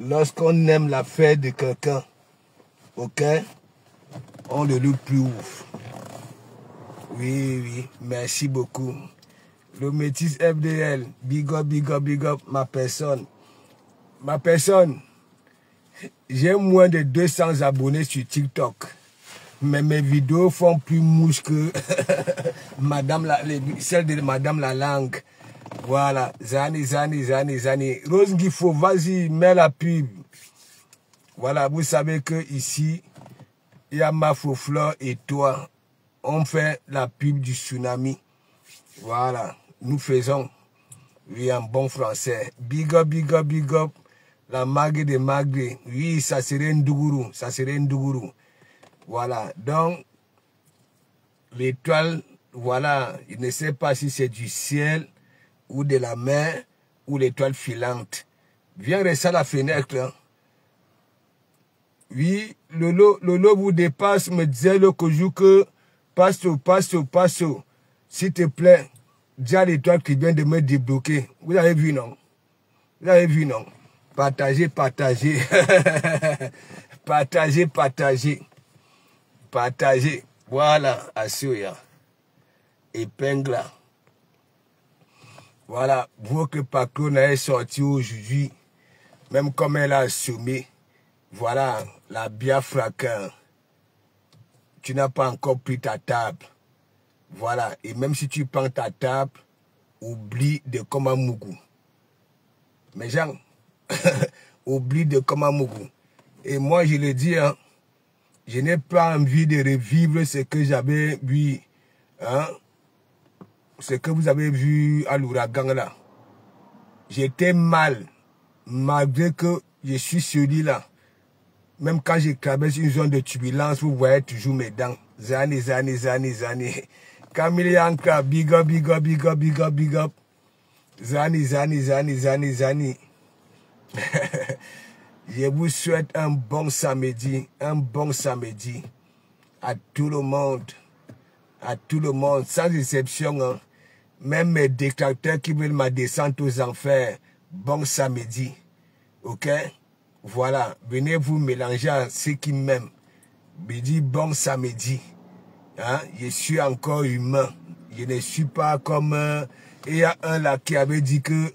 lorsqu'on aime l'affaire de quelqu'un, ok, on le loue plus ouf. Oui, merci beaucoup. Le métis FDL, big up, ma personne. Ma personne, j'ai moins de 200 abonnés sur TikTok. Mais mes vidéos font plus mouche que celle de Madame la langue. Voilà, Zani. Rose Gifo, vas-y, mets la pub. Voilà, vous savez que ici, il y a Mafroflore et toi. On fait la pub du tsunami. Voilà, nous faisons, oui, en bon français. Big up, la mague de Magre. Oui, ça serait Ndougourou, Voilà, donc, l'étoile, voilà, je ne sais pas si c'est du ciel, ou de la mer, ou l'étoile filante. Viens rester à la fenêtre, hein. Oui, Lolo vous dépasse, me disait le jour que Passo, s'il te plaît, dis à l'étoile qui vient de me débloquer. Vous avez vu, non? Partagez. Partagez. Voilà, Assuya. Épingle. Voilà, votre patron est sorti aujourd'hui, même comme elle a assumé. Voilà, la Biafra, tu n'as pas encore pris ta table. Voilà, et même si tu prends ta table, oublie de Komamougou. Mes gens, oublie de Komamougou. Et moi, je le dis, hein, je n'ai pas envie de revivre ce que j'avais vu, hein, ce que vous avez vu à l'ouragan là. J'étais mal, malgré que je suis celui-là. Même quand je traverse une zone de turbulence, vous voyez toujours mes dents. Zani. Camille Anka, big up. Zani. Je vous souhaite un bon samedi. À tout le monde. Sans exception. Hein. Même mes détracteurs qui veulent ma descente aux enfers. Bon samedi. Ok? Voilà, venez vous mélanger à ceux qui m'aiment. Je dis bon samedi. Hein? Je suis encore humain. Je ne suis pas comme... il y a un là qui avait dit que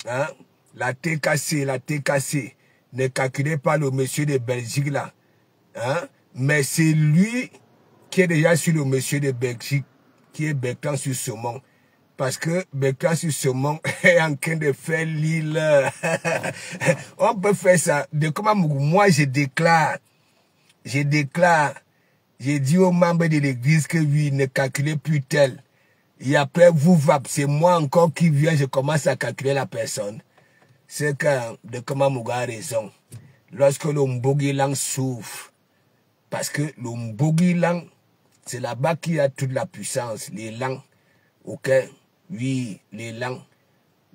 hein, la TKC, ne calculez pas le monsieur de Belgique là. Hein? Mais c'est lui qui est déjà sur le monsieur de Belgique, qui est Bertrand sur Saumon. Parce que Bertrand sur Saumon est en train de faire l'île. On peut faire ça. De comment moi je déclare. J'ai dit aux membres de l'église que oui, ne calculez plus tel. Et après vous, c'est moi encore qui viens, je commence à calculer la personne. C'est que de comment Mouga a raison. Lorsque le Mbogilang souffre, parce que le Mbogilang, c'est là-bas qu'il y a toute la puissance, les langues. Ok? Oui, les langues.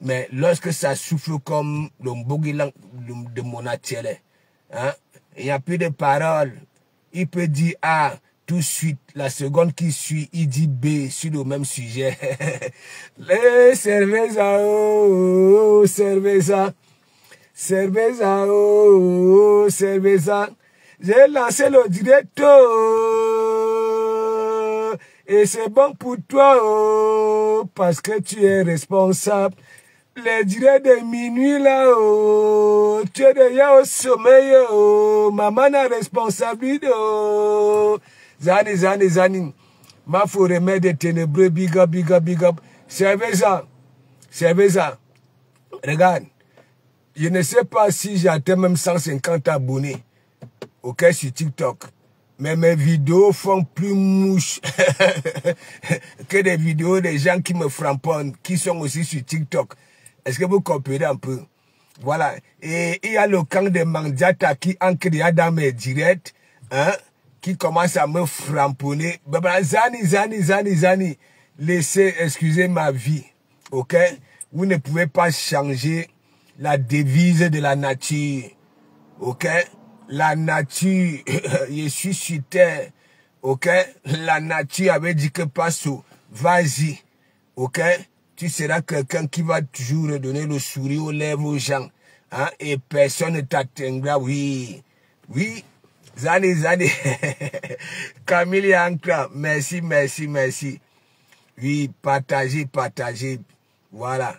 Mais lorsque ça souffle comme le Mbogilang de Monatiele, hein, il n'y a plus de paroles. Il peut dire A tout de suite. La seconde qui suit, il dit B sur le même sujet. Les cerveza, oh, cerveza. Cerveza, oh, cerveza. J'ai lancé le directeur. Et c'est bon pour toi, oh, parce que tu es responsable. Les directs de minuit, là, oh, tu es déjà au sommeil, oh, maman a responsabilité, oh. Zani. Ma faut remettre des ténébreux, big up. Cerveza. Regarde. Je ne sais pas si j'ai atteint même 150 abonnés, ok, sur TikTok. Mais mes vidéos font plus mouche que des vidéos des gens qui me frapponnent, qui sont aussi sur TikTok. Est-ce que vous comprenez un peu? Voilà. Et il y a le camp de Mandiata qui entre dans mes directs, hein, qui commence à me framponner. Zani. Laissez, excusez ma vie, ok? Vous ne pouvez pas changer la devise de la nature, ok? La nature, je suis sur terre, ok? La nature avait dit que Passo, vas-y, ok? Tu seras quelqu'un qui va toujours donner le sourire aux lèvres aux gens, hein, et personne ne t'atteindra, oui. Oui, Zani, Zani. Camille Ankra, merci, merci, merci. Oui, partagez, partagez. Voilà.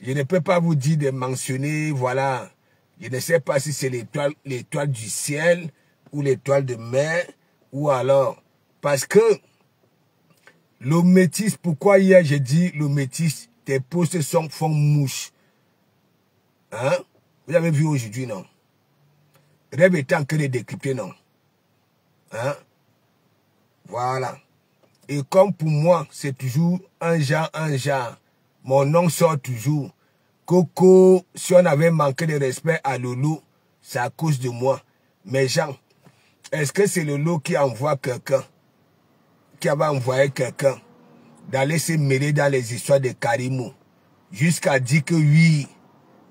Je ne peux pas vous dire de mentionner, voilà. Je ne sais pas si c'est l'étoile du ciel ou l'étoile de mer ou alors. Parce que le métis, pourquoi hier j'ai dit le métis, tes posts font mouche. Hein? Vous avez vu aujourd'hui, non? Rêve étant que de décrypter, non? Hein? Voilà. Et comme pour moi, c'est toujours un genre. Mon nom sort toujours. Coco, si on avait manqué de respect à Lolo, c'est à cause de moi. Mais Jean, est-ce que c'est Lolo qui envoie quelqu'un, qui avait envoyé quelqu'un d'aller se mêler dans les histoires de Karimou, jusqu'à dire que oui,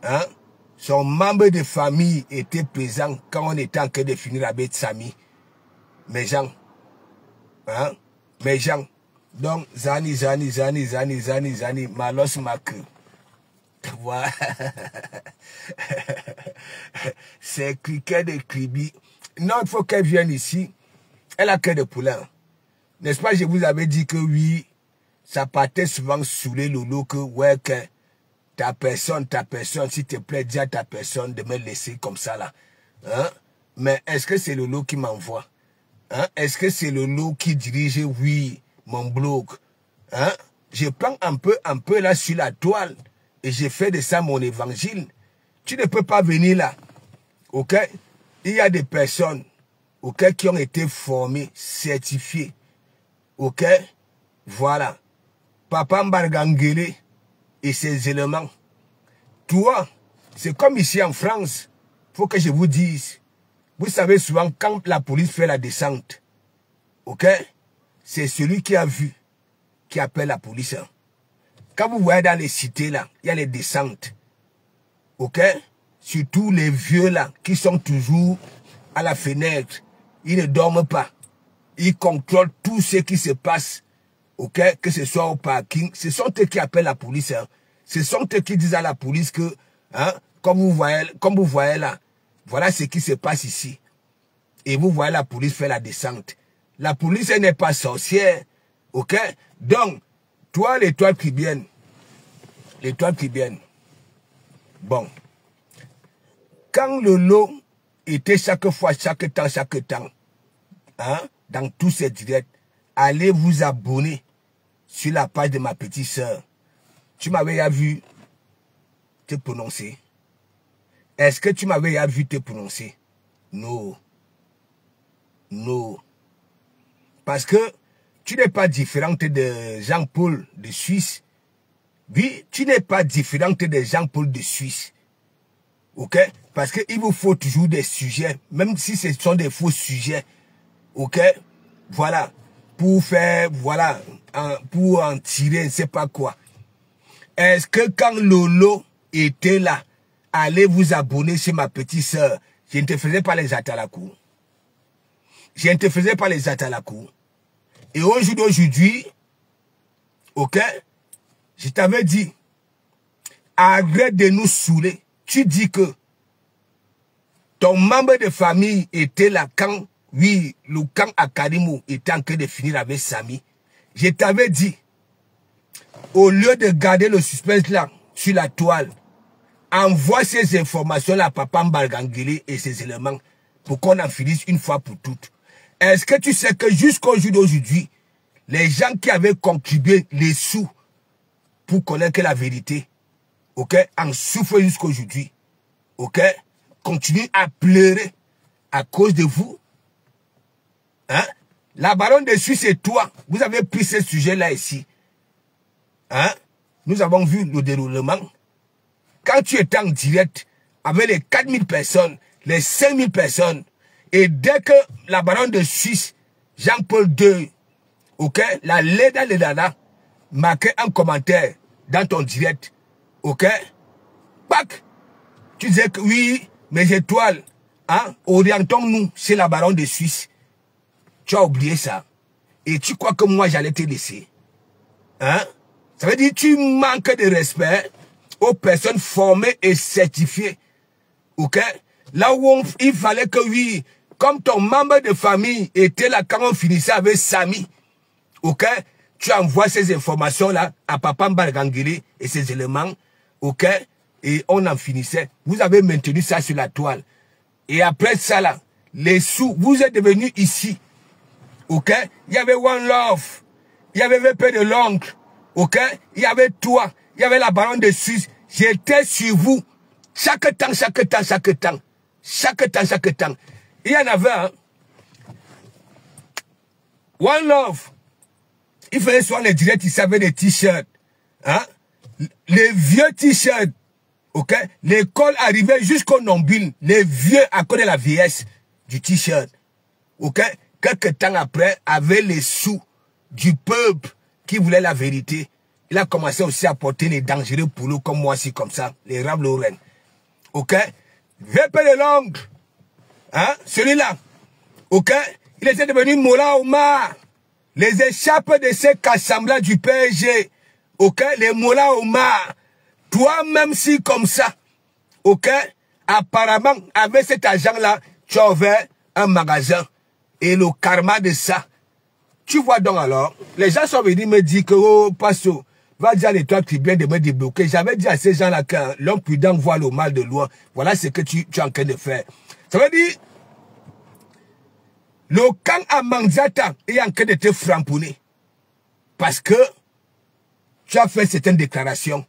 hein, son membre de famille était présent quand on était en train de finir avec Sami. Mais Jean, hein, mais Jean, donc Zani, Malos Mak. Voilà. C'est criquet de Kribi. Non, il faut qu'elle vienne ici. Elle a que de poulain. N'est-ce pas, je vous avais dit que oui, ça partait souvent saouler Lolo que ouais, que ta personne, s'il te plaît, dis à ta personne de me laisser comme ça là. Hein? Mais est-ce que c'est Lolo qui m'envoie? Hein? Est-ce que c'est Lolo qui dirige, oui, mon blog? Hein? Je prends un peu là sur la toile et j'ai fait de ça mon évangile. Tu ne peux pas venir là. Ok? Il y a des personnes, ok, qui ont été formées, certifiées. Ok? Voilà. Papa Mbargangele et ses éléments. Toi, c'est comme ici en France. Faut que je vous dise. Vous savez souvent quand la police fait la descente. Ok? C'est celui qui a vu qui appelle la police. Quand vous voyez dans les cités là, il y a les descentes. Ok? Surtout les vieux là, qui sont toujours à la fenêtre. Ils ne dorment pas. Ils contrôlent tout ce qui se passe. Ok? Que ce soit au parking. Ce sont eux qui appellent la police. Hein. Ce sont eux qui disent à la police que, hein, comme vous voyez là, voilà ce qui se passe ici. Et vous voyez la police faire la descente. La police, elle n'est pas sorcière. Ok? Donc, toi, l'étoile cribienne. Bon. Quand le lot était chaque temps, hein, dans tous ces directs, allez vous abonner sur la page de ma petite sœur. Tu m'avais déjà vu te prononcer. Est-ce que tu m'avais déjà vu te prononcer? Non. Non. Parce que tu n'es pas différente de Jean-Paul de Suisse. Oui, tu n'es pas différente de Jean-Paul de Suisse. Ok? Parce qu'il vous faut toujours des sujets, même si ce sont des faux sujets. Ok? Voilà. Pour faire, voilà, pour en tirer, je ne sais pas quoi. Est-ce que quand Lolo était là, allez vous abonner chez ma petite sœur, je ne te faisais pas les atalakou. Je ne te faisais pas les atalakou. Et au jour d'aujourd'hui, ok, je t'avais dit, arrête de nous saouler. Tu dis que ton membre de famille était là quand, oui, le camp à Karimou était en train de finir avec Sami. Je t'avais dit, au lieu de garder le suspense là, sur la toile, envoie ces informations-là à Papa Mbargangele et ses éléments pour qu'on en finisse une fois pour toutes. Est-ce que tu sais que jusqu'au jour d'aujourd'hui, les gens qui avaient contribué les sous pour connaître la vérité, ok, en souffrent jusqu'à aujourd'hui, ok, continuent à pleurer à cause de vous. Hein? La baronne de Suisse et toi, vous avez pris ce sujet-là ici. Hein? Nous avons vu le déroulement. Quand tu étais en direct avec les 4000 personnes, les 5000 personnes, et dès que la baronne de Suisse, Jean-Paul II, ok, la Leda Ledana, marquait un commentaire dans ton direct, ok, pac, tu disais que oui, mes étoiles, hein, orientons-nous chez la baronne de Suisse. Tu as oublié ça. Et tu crois que moi j'allais te laisser. Hein? Ça veut dire que tu manques de respect aux personnes formées et certifiées Ok? Là où il fallait que oui, comme ton membre de famille était là quand on finissait avec Samy, ok? Tu envoies ces informations-là à Papa Mbargangili et ces éléments, ok? Et on en finissait. Vous avez maintenu ça sur la toile. Et après ça, là, les sous, vous êtes devenus ici, ok? Il y avait One Love, il y avait VP de l'oncle, ok? Il y avait toi, il y avait la baronne de Suisse. J'étais sur vous. Chaque temps, chaque temps, chaque temps. Chaque temps, chaque temps. Il y en avait un. One Love. Il faisait souvent les directs, il savait des t-shirts. Hein? Les vieux t-shirts. Ok? Les cols arrivaient jusqu'au nombril. Les vieux à cause de la vieillesse du t-shirt. Ok? Quelques temps après, avec les sous du peuple qui voulait la vérité, il a commencé aussi à porter les dangereux poulots comme moi, si comme ça, les Ralph Lauren. Ok? VP de l'ongle. Hein? Celui-là. Ok? Il était devenu Mola Omar. Les échappes de ces Kassambla du PSG. Ok? Les Mola Omar. Toi-même si comme ça. Ok? Apparemment, avec cet argent-là, tu as ouvert un magasin. Et le karma de ça. Tu vois donc alors, les gens sont venus me dire que, oh, Passo, va dire à l'étoile qui vient de me débloquer. J'avais dit à ces gens-là que l'homme prudent voit le mal de loin. Voilà ce que tu es en train de faire. Ça veut dire, le camp à Manzata est en train de te framponner. Parce que tu as fait certaines déclarations.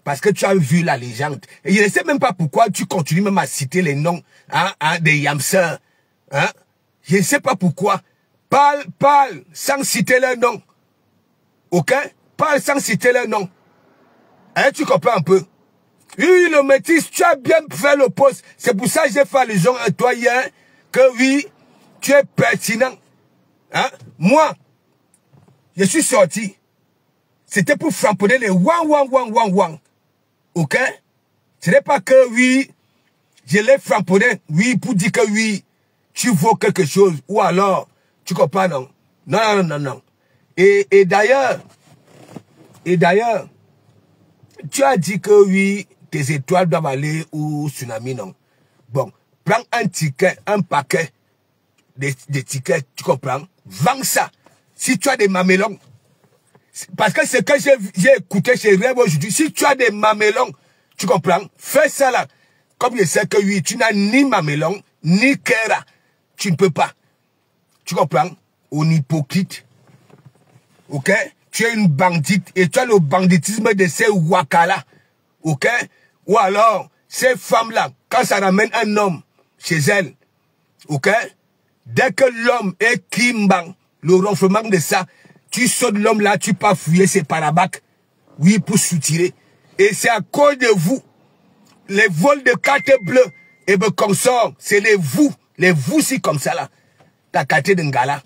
Parce que tu as vu la légende. Et je ne sais même pas pourquoi tu continues même à citer les noms des Yamseurs. Hein? Je ne sais pas pourquoi. Parle sans citer leur nom. Ok? Parle sans citer leur nom. Hein, tu comprends un peu? Oui, le métis, tu as bien fait le poste. C'est pour ça que j'ai fait allusion à toi hier. Que oui, tu es pertinent. Hein? Moi, je suis sorti. C'était pour framponner les wang. Ok? Ce n'est pas que oui, je l'ai framponné, oui, pour dire que oui, tu vaux quelque chose. Ou alors, tu comprends, non? Non. Et d'ailleurs, tu as dit que oui, tes étoiles doivent aller au tsunami, non? Bon, prends un ticket, un paquet de tickets, tu comprends? Vends ça. Si tu as des mamelons, parce que ce que j'ai écouté chez Rêve aujourd'hui, si tu as des mamelons, tu comprends? Fais ça là. Comme je sais que oui, tu n'as ni mamelon, ni kera. Tu ne peux pas. Tu comprends? On hypocrite. Ok? Tu es une bandite et tu as le banditisme de ces wakala. Ok? Ou alors, ces femmes-là, quand ça ramène un homme chez elles, ok? Dès que l'homme est kimbang, le ronflement de ça, tu sautes l'homme là, tu peux fouiller ses parabacs. Oui, pour soutirer. Et c'est à cause de vous. Les vols de cartes bleues et de consorts, c'est les vous si comme ça là. Ta carte de Ngala.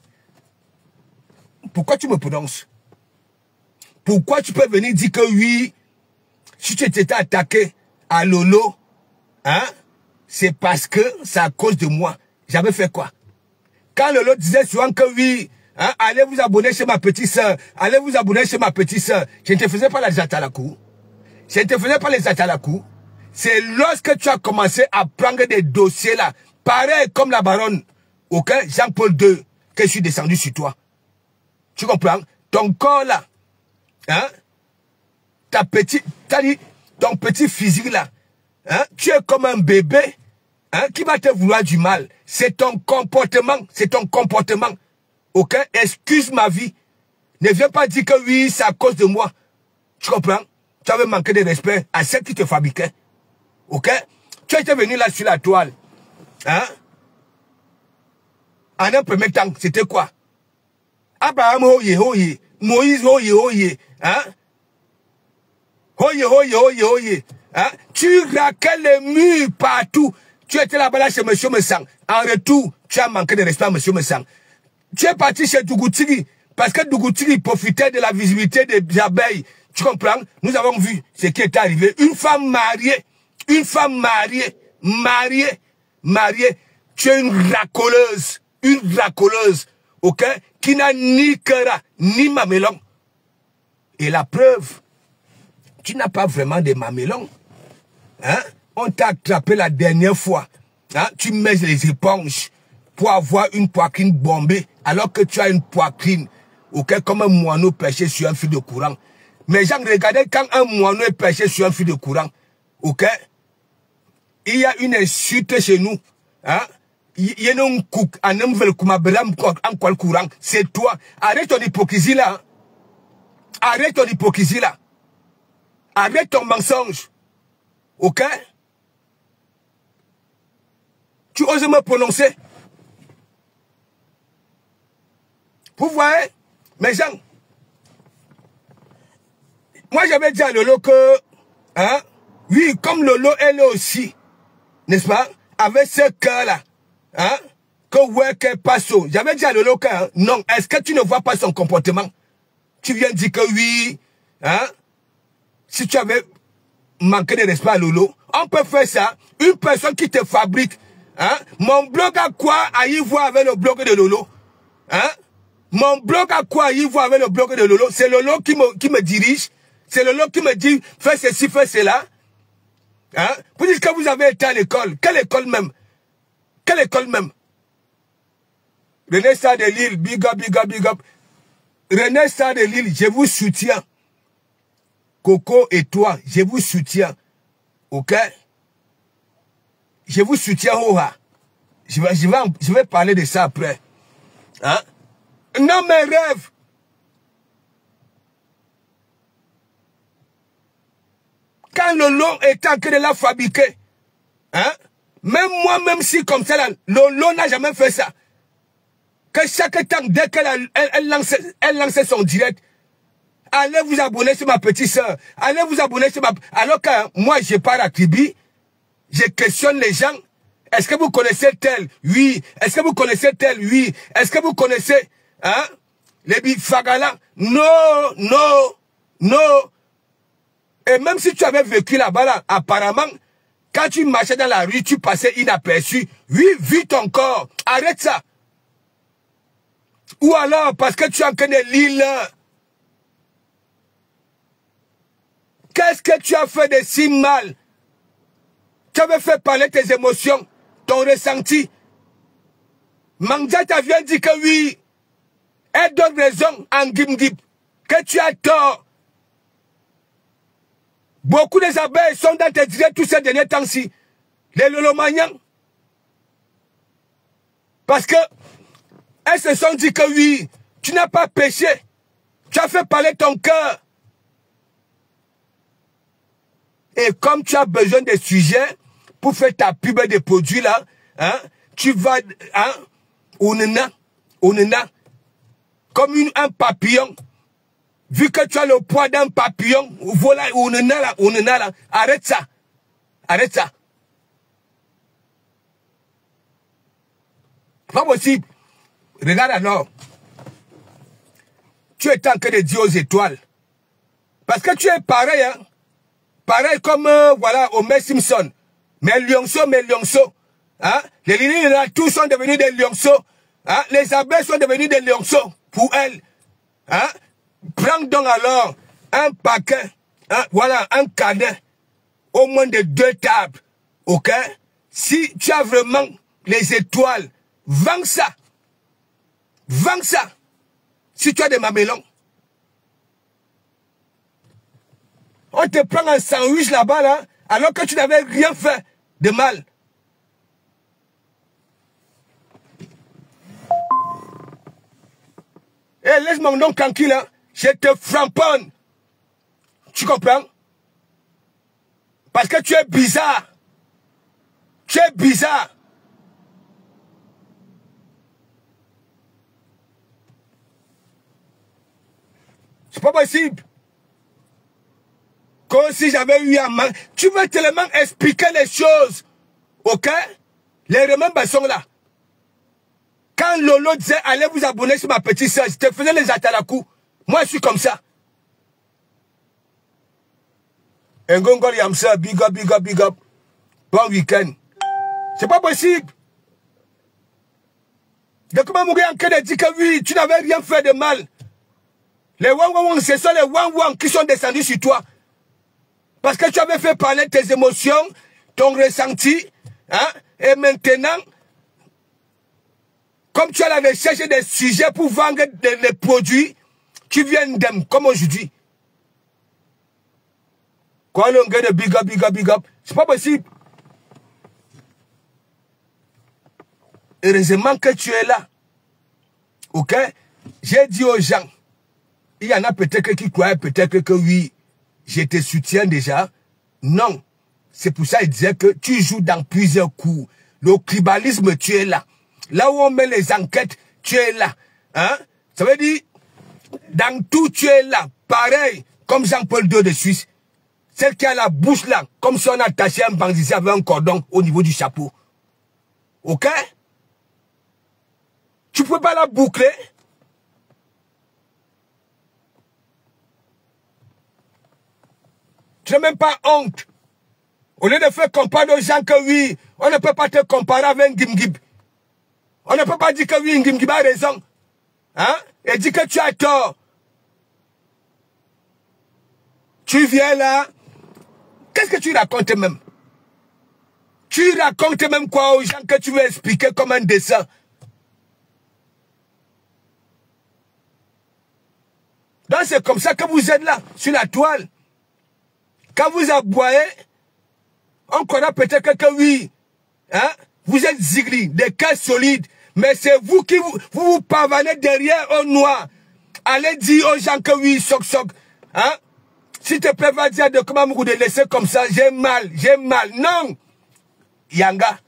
Pourquoi tu me prononces? Pourquoi tu peux venir dire que oui, si tu étais attaqué à Lolo, hein, c'est parce que c'est à cause de moi. J'avais fait quoi? Quand Lolo disait souvent que oui, hein, allez vous abonner chez ma petite soeur, allez vous abonner chez ma petite soeur, je ne te faisais pas les atalakou. Je ne te faisais pas les atalakou. C'est lorsque tu as commencé à prendre des dossiers là, pareil comme la baronne, ok, Jean-Paul II, que je suis descendu sur toi. Tu comprends? Ton corps là, hein, ton petit physique là, hein, tu es comme un bébé, hein, qui va te vouloir du mal. C'est ton comportement, ok? Excuse ma vie. Ne viens pas dire que oui, c'est à cause de moi. Tu comprends? Tu avais manqué de respect à ceux qui te fabriquaient. Ok? Tu étais venu là sur la toile. Hein? En un premier temps, c'était quoi? Abraham, hoye. Moïse, hoye. Hein? Hoye. Hein? Tu raquais les murs partout. Tu étais là-bas là chez M. Messang. En retour, tu as manqué de respect à M. Messang. Tu es parti chez Dougoutiri. Parce que Dougoutiri profitait de la visibilité des abeilles. Tu comprends? Nous avons vu ce qui est arrivé. Une femme mariée. Tu es une racoleuse, ok, qui n'a ni kera, ni mamelon. Et la preuve, tu n'as pas vraiment de mamelon, hein, On t'a attrapé la dernière fois. Hein? Tu mets les éponges pour avoir une poitrine bombée alors que tu as une poitrine, okay, comme un moineau perché sur un fil de courant. Mais gens, regardez quand un moineau est perché sur un fil de courant, ok? Il y a une insulte chez nous. Hein? Il y a un cook, un homme veut en quoi le courant. C'est toi. Arrête ton hypocrisie là. Hein? Arrête ton hypocrisie là. Arrête ton mensonge. Ok? Tu oses me prononcer? Vous voyez, mes gens, moi j'avais dit à Lolo que, hein, oui, comme Lolo, elle est aussi, n'est-ce pas, avec ce cœur-là, hein, que ouais, qu'elle passe. J'avais dit à Lolo que, hein, non, est-ce que tu ne vois pas son comportement? Tu viens dire que oui, hein, si tu avais manqué de respect à Lolo, on peut faire ça, une personne qui te fabrique, hein, mon blog a quoi à y voir avec le blog de Lolo, hein? Mon blog a quoi y voir avec le blog de Lolo? C'est Lolo qui me dirige. C'est Lolo qui me dit, fais ceci, fais cela. Hein? Vous dites que vous avez été à l'école. Quelle école même? Quelle école même? René Sarr de Lille, big up, big up, big up. René Sarr de Lille, je vous soutiens. Coco et toi, je vous soutiens. Ok? Je vous soutiens, Oha. Je vais parler de ça après. Hein? Non, mes rêves. Quand Lolo est en train de la fabriquer, hein, même moi, même si comme ça, Lolo n'a jamais fait ça. Que chaque temps, dès qu'elle lançait son direct, allez vous abonner sur ma petite soeur, allez vous abonner sur ma... Alors que moi, je pars à Tibi, je questionne les gens. Est-ce que vous connaissez tel? Oui. Est-ce que vous connaissez tel? Oui. Est-ce que vous connaissez... Hein? Les bifagala, non, non, non. Et même si tu avais vécu là-bas, là, apparemment, quand tu marchais dans la rue, tu passais inaperçu. Oui, vis ton corps. Arrête ça. Ou alors, parce que tu en connais l'île. Qu'est-ce que tu as fait de si mal? Tu avais fait parler tes émotions, ton ressenti. Mangja t'a bien dit que oui. Elle donne raison en Gimgib, que tu as tort. Beaucoup des abeilles sont dans tes directs tous ces derniers temps-ci. Les lolomanians. Parce que elles se sont dit que oui, tu n'as pas péché. Tu as fait parler ton cœur. Et comme tu as besoin de sujets pour faire ta pub de produits là, hein, tu vas, hein, onena, comme un papillon. Vu que tu as le poids d'un papillon, voilà, on est là. Arrête ça. Arrête ça. Pas possible. Regarde alors. Tu es en train de dire aux étoiles. Parce que tu es pareil, hein. Pareil comme, voilà, Homer Simpson. Mais lionceau. Hein? Les lignes là, tous sont devenus des lionceaux. Hein? Les abeilles sont devenus des lionceaux pour elles. Hein? Prends donc alors un paquet, hein? Voilà, un cadet, au moins de 2 tables. Ok? Si tu as vraiment les étoiles, vends ça. Vends ça. Si tu as des mamelons. On te prend un sandwich là-bas, là, alors que tu n'avais rien fait de mal. Eh, laisse mon nom tranquille, hein. Je te framponne. Tu comprends? Parce que tu es bizarre. Tu es bizarre. C'est pas possible. Comme si j'avais eu un manque. Tu veux tellement expliquer les choses. Ok? Les remèdes sont là. Quand Lolo disait, allez vous abonner sur ma petite soeur, je te faisais les atalakou. Moi, je suis comme ça. Ngongol Yamsa, big up. Bon week-end. C'est pas possible. De comment mourir en train de dire que oui, tu n'avais rien fait de mal. Les wang, ce sont les wang qui sont descendus sur toi. Parce que tu avais fait parler tes émotions, ton ressenti, hein, et maintenant, comme tu as la recherche des sujets pour vendre des produits, tu viens d'aimer, comme aujourd'hui. Quoi, le gars de big up, big up, big up, c'est pas possible. Heureusement que tu es là. Ok? J'ai dit aux gens, il y en a peut-être qui croient peut-être que oui, je te soutiens déjà. Non. C'est pour ça qu'il disait que tu joues dans plusieurs coups. Le tribalisme, tu es là. Là où on met les enquêtes, tu es là. Hein? Ça veut dire, dans tout, tu es là. Pareil, comme Jean-Paul II de Suisse. Celle qui a la bouche là, comme si on attachait un bandit avec un cordon au niveau du chapeau. Ok? Tu ne peux pas la boucler. Tu n'as même pas honte. Au lieu de faire comparer aux gens que oui, on ne peut pas te comparer avec Ngim. On ne peut pas dire que oui, Ngim a raison. Hein? Et dire que tu as tort. Tu viens là. Qu'est-ce que tu racontes même? Tu racontes même quoi aux gens que tu veux expliquer comme un dessin? Donc c'est comme ça que vous êtes là, sur la toile. Quand vous aboyez, on connaît peut-être que oui, hein, vous êtes zigli, des cas solides, mais c'est vous qui vous pavanez derrière au noir. Allez dire aux gens que oui, soc, hein. S'il te plaît, va dire de comment vous de laisser comme ça, j'ai mal. Non, Yanga.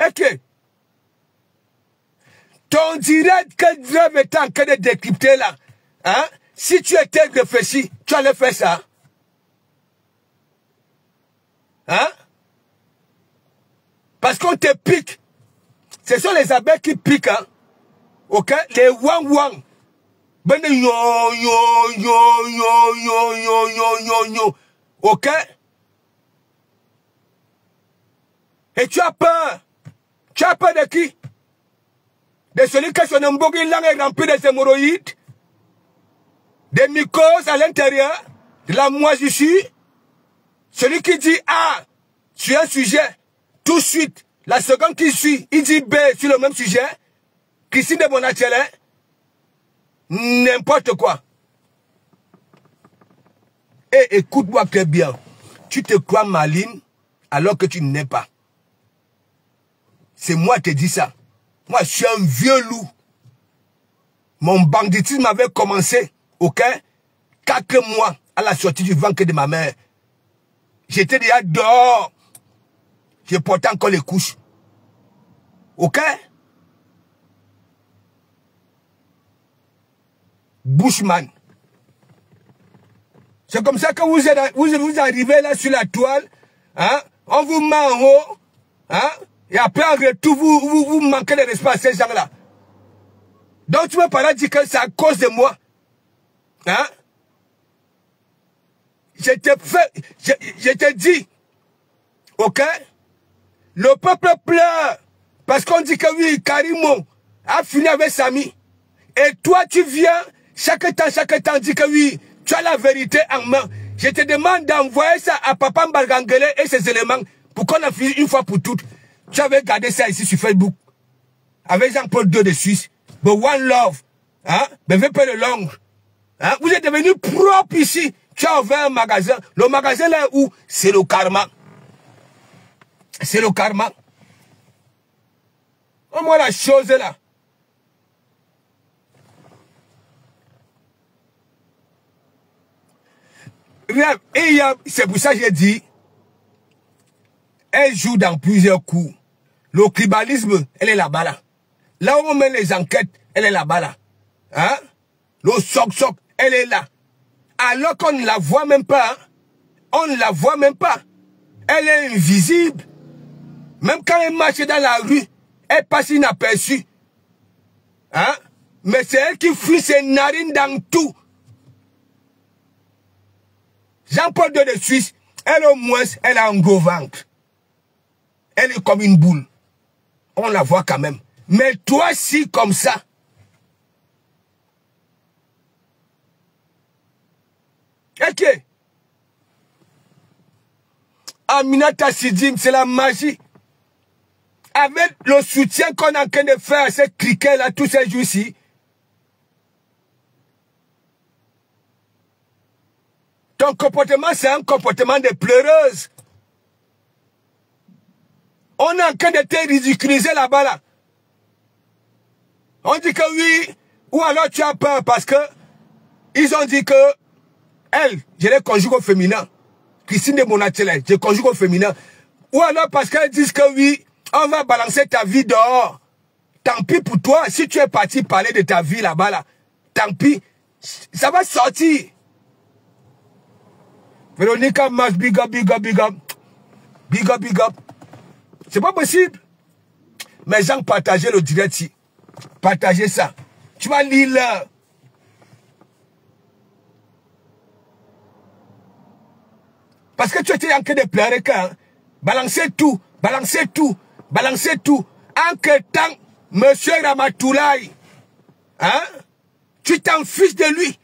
Ok. Ton direct que Dieu est en train de décrypter là, hein? Si tu étais réfléchi, tu allais faire ça. Hein? Parce qu'on te pique. Ce sont les abeilles qui piquent, hein? Ok? Les wang. Ben yo. Ok? Et tu as peur. Tu as peur de qui? De celui que son embourguin langue est rempli de hémorroïdes, des mycoses à l'intérieur, de la moisissure. Celui qui dit A sur un sujet, tout de suite, la seconde qui suit, il dit B sur le même sujet. Christine de Bonatelin, n'importe quoi. Et écoute-moi très bien. Tu te crois maligne alors que tu n'es pas. C'est moi qui te dis ça. Moi, je suis un vieux loup. Mon banditisme avait commencé, ok? 4 mois à la sortie du ventre de ma mère. J'étais déjà dehors. Je portais encore les couches. Ok? Bushman. C'est comme ça que vous arrivez là sur la toile. Hein? On vous met en haut. Hein? Et après, en retour, vous manquez de respect à ces gens-là. Donc, tu ne peux pas dire que c'est à cause de moi. Hein? Je te dis, ok? Le peuple pleure. Parce qu'on dit que oui, Karimo a fini avec Sami. Et toi, tu viens, chaque temps, dis que oui, tu as la vérité en main. Je te demande d'envoyer ça à Papa Mbargangele et ses éléments pour qu'on a fini une fois pour toutes. Tu avais gardé ça ici sur Facebook. Avec Jean-Paul II de Suisse. The One Love. Hein? Mais le long. Hein? Vous êtes devenu propre ici. Tu as ouvert un magasin. Le magasin là où? C'est le karma. C'est le karma. Au moins la chose là. Et c'est pour ça que j'ai dit, elle joue dans plusieurs coups. Le tribalisme, elle est là-bas là. Là où on met les enquêtes, elle est là-bas là. Hein? Le soc, elle est là. Alors qu'on ne la voit même pas. Hein? On ne la voit même pas. Elle est invisible. Même quand elle marche dans la rue, elle passe inaperçue. Hein? Mais c'est elle qui fuit ses narines dans tout. Jean-Paul II de Suisse, elle au moins, elle a un gros ventre. Elle est comme une boule. On la voit quand même. Mais toi, si comme ça. Ok. Aminata Sidim, c'est la magie. Avec le soutien qu'on est en train de faire, ces criquets là, tous ces jours-ci. Ton comportement, c'est un comportement de pleureuse. On est en train de te ridiculiser là-bas là. On dit que oui, ou alors tu as peur parce que ils ont dit que elle, je les conjugue au féminin. Christine de Monatele, je conjugue au féminin. Ou alors parce qu'elles disent que oui, on va balancer ta vie dehors. Tant pis pour toi, si tu es parti parler de ta vie là-bas là, tant pis, ça va sortir. Véronica Mas, big up, big up, big up. Big up, big up. C'est pas possible. Mes gens, partagez le direct ici. Partagez ça. Tu vas lire là. Parce que tu étais en train de pleurer quand. Balancez tout. Balancez tout. Balancez tout. En que temps, monsieur Ramatoulaye, hein, tu t'en fiches de lui.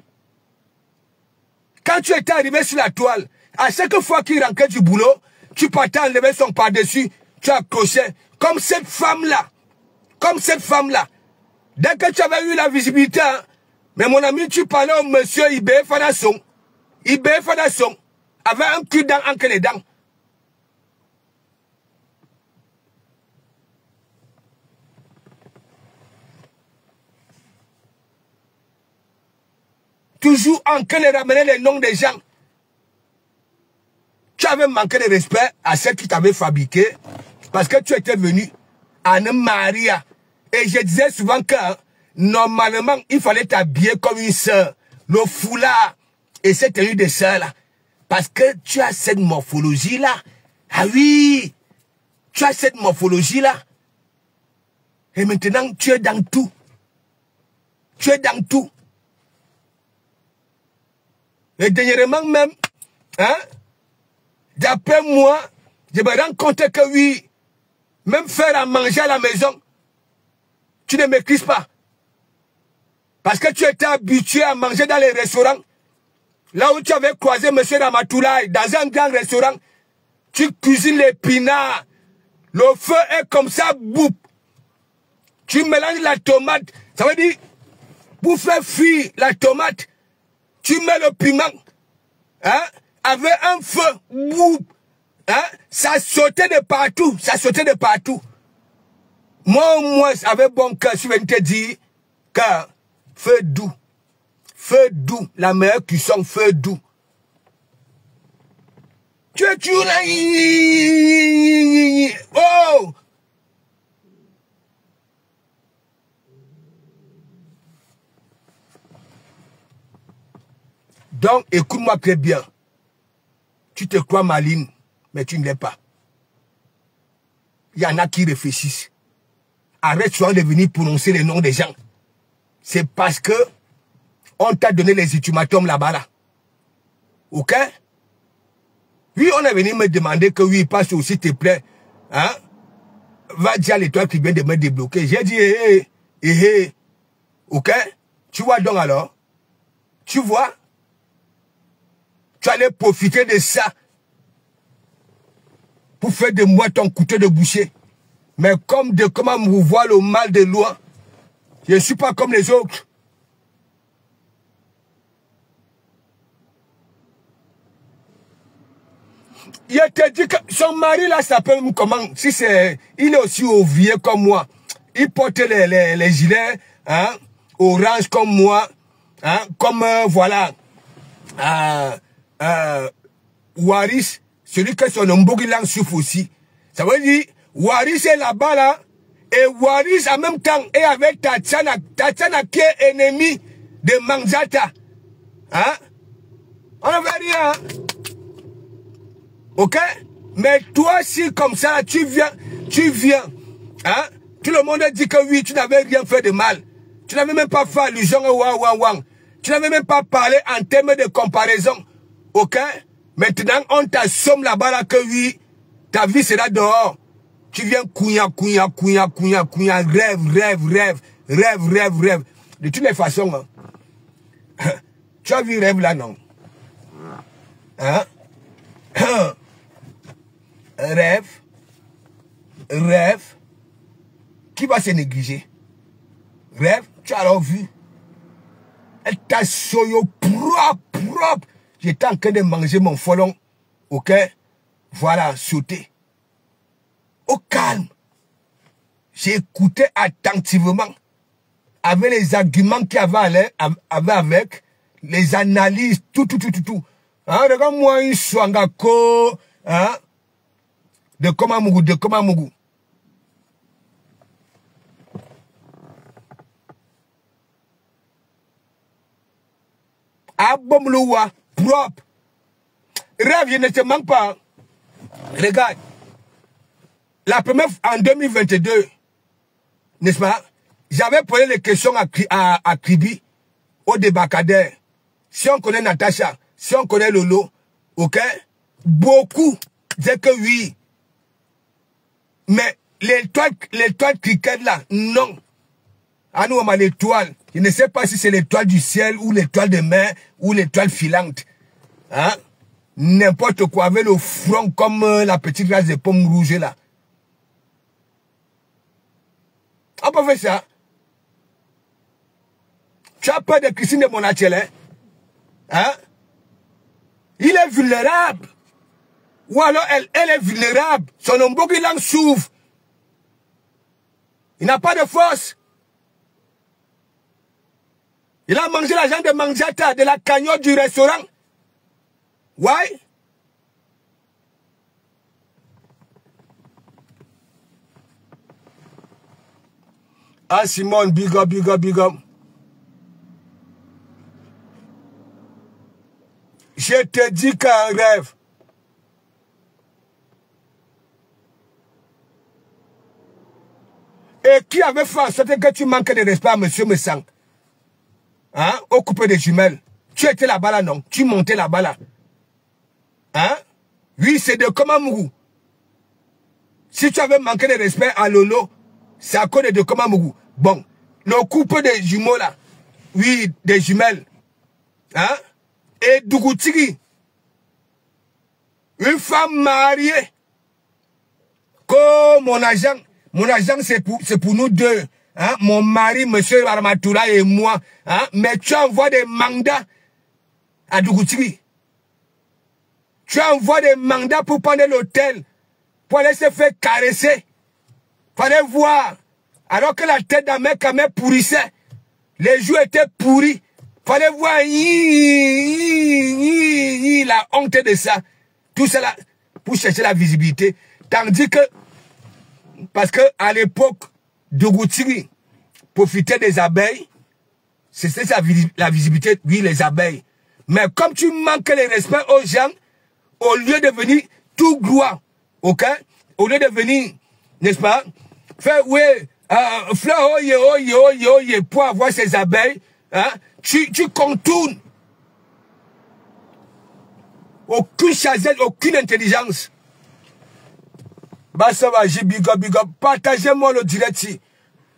Quand tu étais arrivé sur la toile, à chaque fois qu'il rentrait du boulot, tu partais enlever son par-dessus, tu accrochais. Comme cette femme-là. Comme cette femme-là. Dès que tu avais eu la visibilité, hein, mais mon ami, tu parlais au monsieur Ibé Fadasson. Ibé Fadasson avait un cul dans entre les dents. Toujours en train de ramener les noms des gens. Tu avais manqué de respect à celle qui t'avait fabriqué parce que tu étais venu à un Maria. Et je disais souvent que normalement, il fallait t'habiller comme une sœur. Le foulard et cette tenue de sœur là. Parce que tu as cette morphologie là. Ah oui, tu as cette morphologie là. Et maintenant, tu es dans tout. Tu es dans tout. Et dernièrement même, hein, d'après moi, je me rends compte que oui, même faire à manger à la maison, tu ne maîtrises pas. Parce que tu étais habitué à manger dans les restaurants. Là où tu avais croisé M. Ramatoulaye, dans un grand restaurant, tu cuisines l'épinard. Le feu est comme ça, boum. Tu mélanges la tomate. Ça veut dire, pour faire fuir la tomate, tu mets le piment, hein, avec un feu, boum, hein, ça sautait de partout, ça sautait de partout. Moi, au moins, avec bon cœur, je vais te dire que feu doux, la meilleure cuisson, feu doux. Tu es toujours là, oh! Donc, écoute-moi très bien. Tu te crois maligne, mais tu ne l'es pas. Il y en a qui réfléchissent. Arrête souvent de venir prononcer les noms des gens. C'est parce que on t'a donné les ultimatums là-bas, là. Ok? Oui, on est venu me demander que oui, passe aussi, s'il te plaît. Hein? Va dire à l'étoile qui vient de me débloquer. J'ai dit, ok? Tu vois donc alors? Tu vois? Tu allais profiter de ça pour faire de moi ton couteau de boucher. Mais comme de comment vous voir le mal de loin, je ne suis pas comme les autres. Il te dit que son mari là s'appelle comment? Si c'est, il est aussi ouvrier comme moi. Il porte les gilets, hein, orange comme moi, hein, comme voilà. Waris, celui que son Mbougilang souffre aussi. Ça veut dire, Waris est là-bas là, et Waris en même temps est avec Tatiana qui est ennemi de Manzata. Hein? On ne veut rien. Ok? Mais toi, si comme ça, tu viens, hein? Tout le monde dit que oui, tu n'avais rien fait de mal. Tu n'avais même pas fait allusion au wang. Tu n'avais même pas parlé en termes de comparaison. Ok? Maintenant, on t'assomme là-bas là que oui, ta vie sera dehors. Tu viens rêve. De toutes les façons, hein. Tu as vu rêve là, non? Hein? Rêve. Qui va se négliger? Rêve, tu as alors vu. Elle t'a soyo propre. J'étais en train de manger mon folon. Ok? Voilà, sauter. Au calme. J'ai écouté attentivement. Avec les arguments qu'il y avait avec, les analyses, tout. Hein, regarde-moi une swangako, hein, de Komamougou. Abomloua, propre. Rêve, je ne te manque pas. Regarde. La première en 2022, n'est-ce pas? J'avais posé les questions à Kribi, au débarcadère. Si on connaît Natacha, si on connaît Lolo, ok? Beaucoup disaient que oui. Mais l'étoile cricket là, non. À nous, on a l'étoile. Je ne sais pas si c'est l'étoile du ciel ou l'étoile de mer ou l'étoile filante. Hein? N'importe quoi, avec le front comme la petite race de pommes rouges là. On peut faire ça. Tu as peur de Christine de Monachel, hein? Il est vulnérable. Ou alors elle est vulnérable. Son ombo qui l'en s'ouvre. Il n'a pas de force. Il a mangé l'argent de Manjata, de la cagnotte du restaurant. Ouais. Ah Simone, big up. Je te dis qu'un rêve. Et qui avait fait en sorte que tu manques de respect à monsieur Messang? Hein? Au coupé des jumelles. Tu étais là-bas là, non? Tu montais là-bas là. Hein? Oui, c'est de Komamougou. Si tu avais manqué de respect à Lolo, c'est à cause de Komamougou. Bon, le couple des jumeaux là. Oui, des jumelles. Hein? Et Dougoutigi. Une femme mariée. Comme mon agent c'est pour nous deux. Hein? Mon mari, M. Armatoula et moi. Hein? Mais tu envoies des mandats à Dougoutigi. Tu envoies des mandats pour prendre l'hôtel. Pour aller se faire caresser. Fallait voir. Alors que la tête d'un mec pourrissait. Les joues étaient pourris. Fallait voir la honte de ça. Tout cela pour chercher la visibilité. Tandis que, parce que à l'époque, Dougoutigi profitait des abeilles. C'était la visibilité, oui, les abeilles. Mais comme tu manques le respect aux gens, au lieu de venir tout gloire, ok? Au lieu de venir, n'est-ce pas? Faire, oui, fleur, oye, pour avoir ces abeilles, hein? Tu contournes. Aucune chazelle, aucune intelligence. Bah ça va, j'ai big up. Partagez-moi le direct si.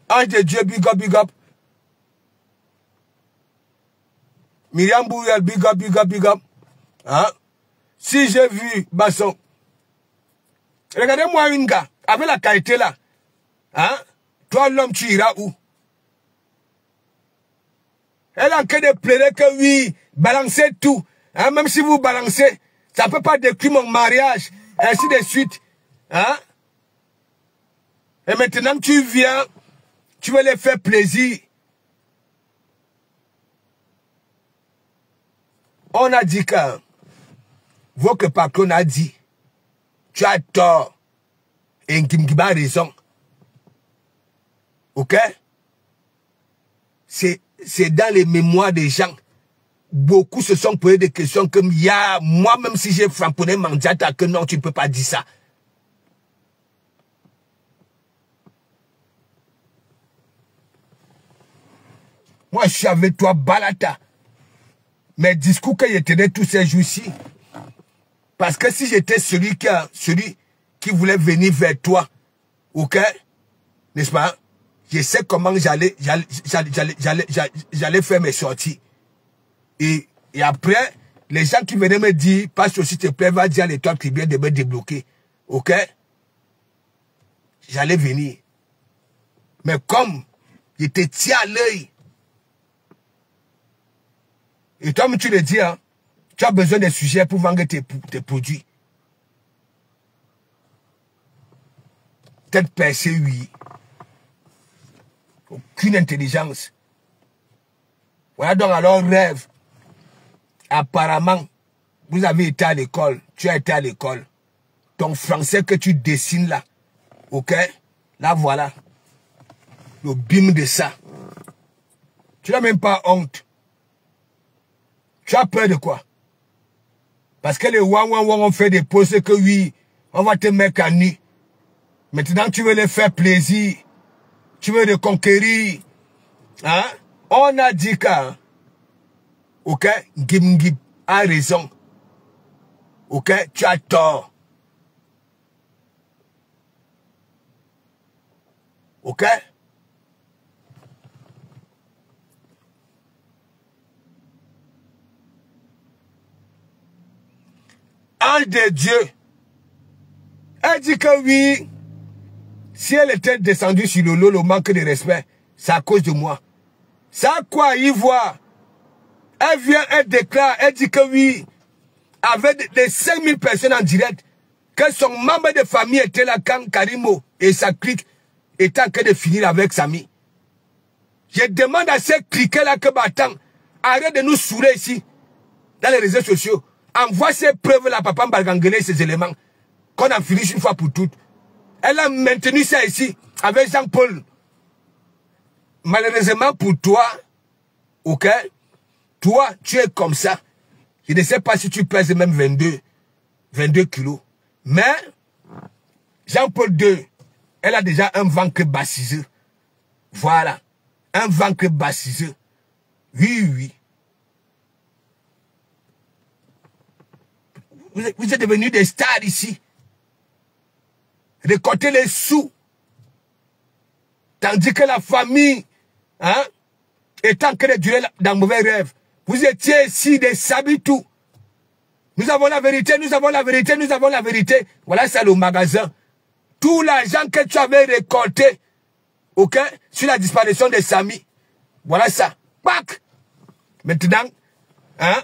Ange de Dieu, big up. Myriam Bouriel, big up. Hein? Si j'ai vu Basson, regardez-moi une gars, avec la qualité là. Hein? Toi l'homme, tu iras où? Elle est en train de plaider que oui, balancez tout. Hein? Même si vous balancez, ça ne peut pas détruire mon mariage. Ainsi de suite. Hein? Et maintenant tu viens, tu veux les faire plaisir. On a dit que votre patron a dit, tu as tort. Et Nkimkiba a raison. Ok? C'est dans les mémoires des gens. Beaucoup se sont posés des questions comme, moi-même si j'ai framponné Mandiata, que non, tu ne peux pas dire ça. Moi, je suis avec toi, Balata. Mes discours que je tenais tous ces jours-ci. Parce que si j'étais celui qui voulait venir vers toi, ok? N'est-ce pas? Je sais comment j'allais faire mes sorties. Et après, Les gens qui venaient me dire, passe s'il te plaît, va dire à l'étoile qui vient de me débloquer. Ok? J'allais venir. Mais comme je te tiens à l'œil, et toi, tu le dis, hein, tu as besoin de sujets pour vendre tes produits. Tête percée, oui. Aucune intelligence. Voilà donc alors rêve. Apparemment, vous avez été à l'école. Tu as été à l'école. Ton français que tu dessines là. Ok? Là voilà. Le bim de ça. Tu n'as même pas honte. Tu as peur de quoi? Parce que les ouan ont fait des poses que oui, on va te mettre à nu. Maintenant, tu veux les faire plaisir. Tu veux les conquérir. Hein? On a dit qu'à... Ok? Gim a raison. Ok? Tu as tort. Ok? Ange de Dieu. Elle dit que oui, si elle était descendue sur le manque de respect, c'est à cause de moi. C'est à quoi y voir? Elle vient, elle déclare, elle dit que oui, avec les 5000 personnes en direct, que son membre de famille était là quand Karimo et sa clique étaient en train de finir avec Samy. Je demande à ces cliquets-là que Batan, arrête de nous saouler ici, dans les réseaux sociaux. Envoie ces preuves-là, Papa Mbargangele, ces éléments, qu'on en finisse une fois pour toutes. Elle a maintenu ça ici, avec Jean-Paul. Malheureusement pour toi, ok, toi, tu es comme ça. Je ne sais pas si tu pèses même 22 kilos. Mais, Jean-Paul II, elle a déjà un ventre bassiseux. Voilà. Un ventre bassiseux. Oui, oui. Vous êtes devenus des stars ici. Récoltez les sous. Tandis que la famille, hein, est en train de durer dans mauvais rêve. Vous étiez ici des sabitou. Nous avons la vérité, nous avons la vérité, nous avons la vérité. Voilà, c'est le magasin. Tout l'argent que tu avais récolté, ok, sur la disparition de Samy. Voilà ça. Pac! Maintenant, hein,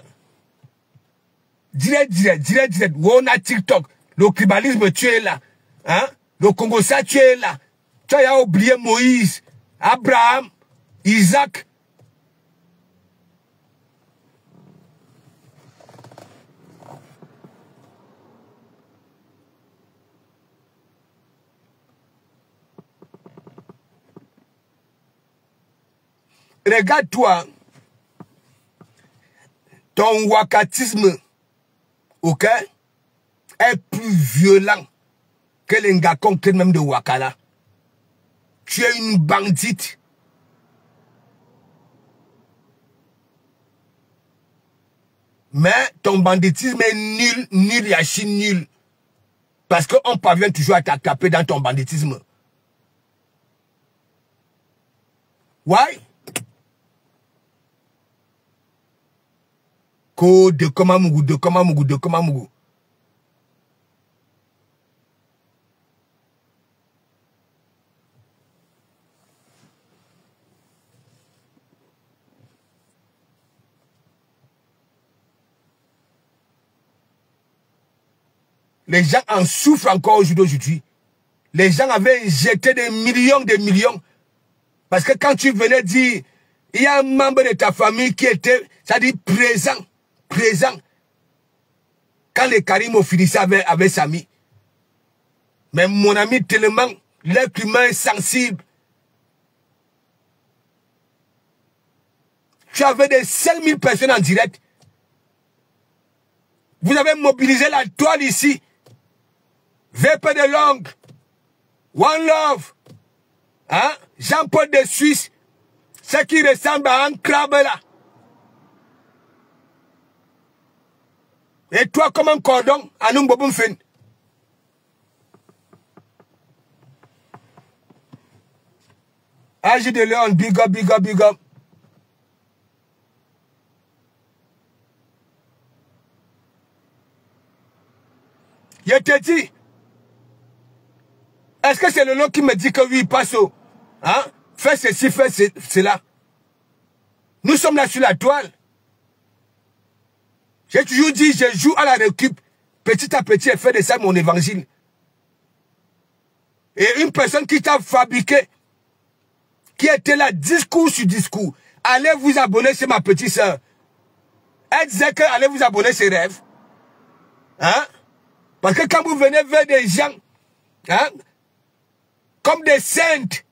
direct. On a TikTok. Le tribalisme, tu es là. Hein? Le Congo, ça, tu es là. Tu as oublié Moïse, Abraham, Isaac. Regarde-toi, ton wakatisme, ok, est plus violent que les gars concrets même de Wakala. Tu es une bandite. Mais ton banditisme est nul, Yachi, nul. Parce qu'on parvient toujours à t'attraper dans ton banditisme. Ouais? De Komamougou. Les gens en souffrent encore aujourd'hui. Les gens avaient injecté des millions. Parce que quand tu venais dire, il y a un membre de ta famille qui était, c'est-à-dire présent. Quand les Karim ont fini ça avec Samy. Mais mon ami, tellement, l'être humain est sensible. Tu avais des 5000 personnes en direct. Vous avez mobilisé la toile ici. VP de Longue. One Love. Hein? Jean-Paul de Suisse. Ce qui ressemble à un crabe là. Et toi comme un cordon, à nous bobum fin. Agi de Léon, big up. Je te dis, est-ce que c'est le nom qui me dit que oui, passe au... Hein? Fais ceci, fais cela. Nous sommes là sur la toile. J'ai toujours dit, je joue à la récup. Petit à petit, et fais de ça mon évangile. Et une personne qui t'a fabriqué, qui était là, discours sur discours, allez vous abonner chez ma petite soeur. Elle disait que allez vous abonner chez Rêve. Hein? Parce que quand vous venez vers des gens, hein, comme des saintes,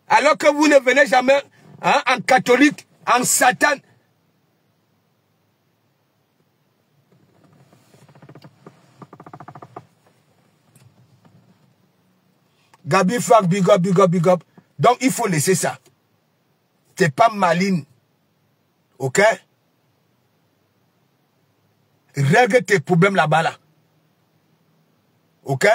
alors que vous ne venez jamais, hein, en catholique, en Satan. Gabi Fak, big up, big up, big up. Donc il faut laisser ça. T'es pas maline. Ok? Règle tes problèmes là-bas là. Ok?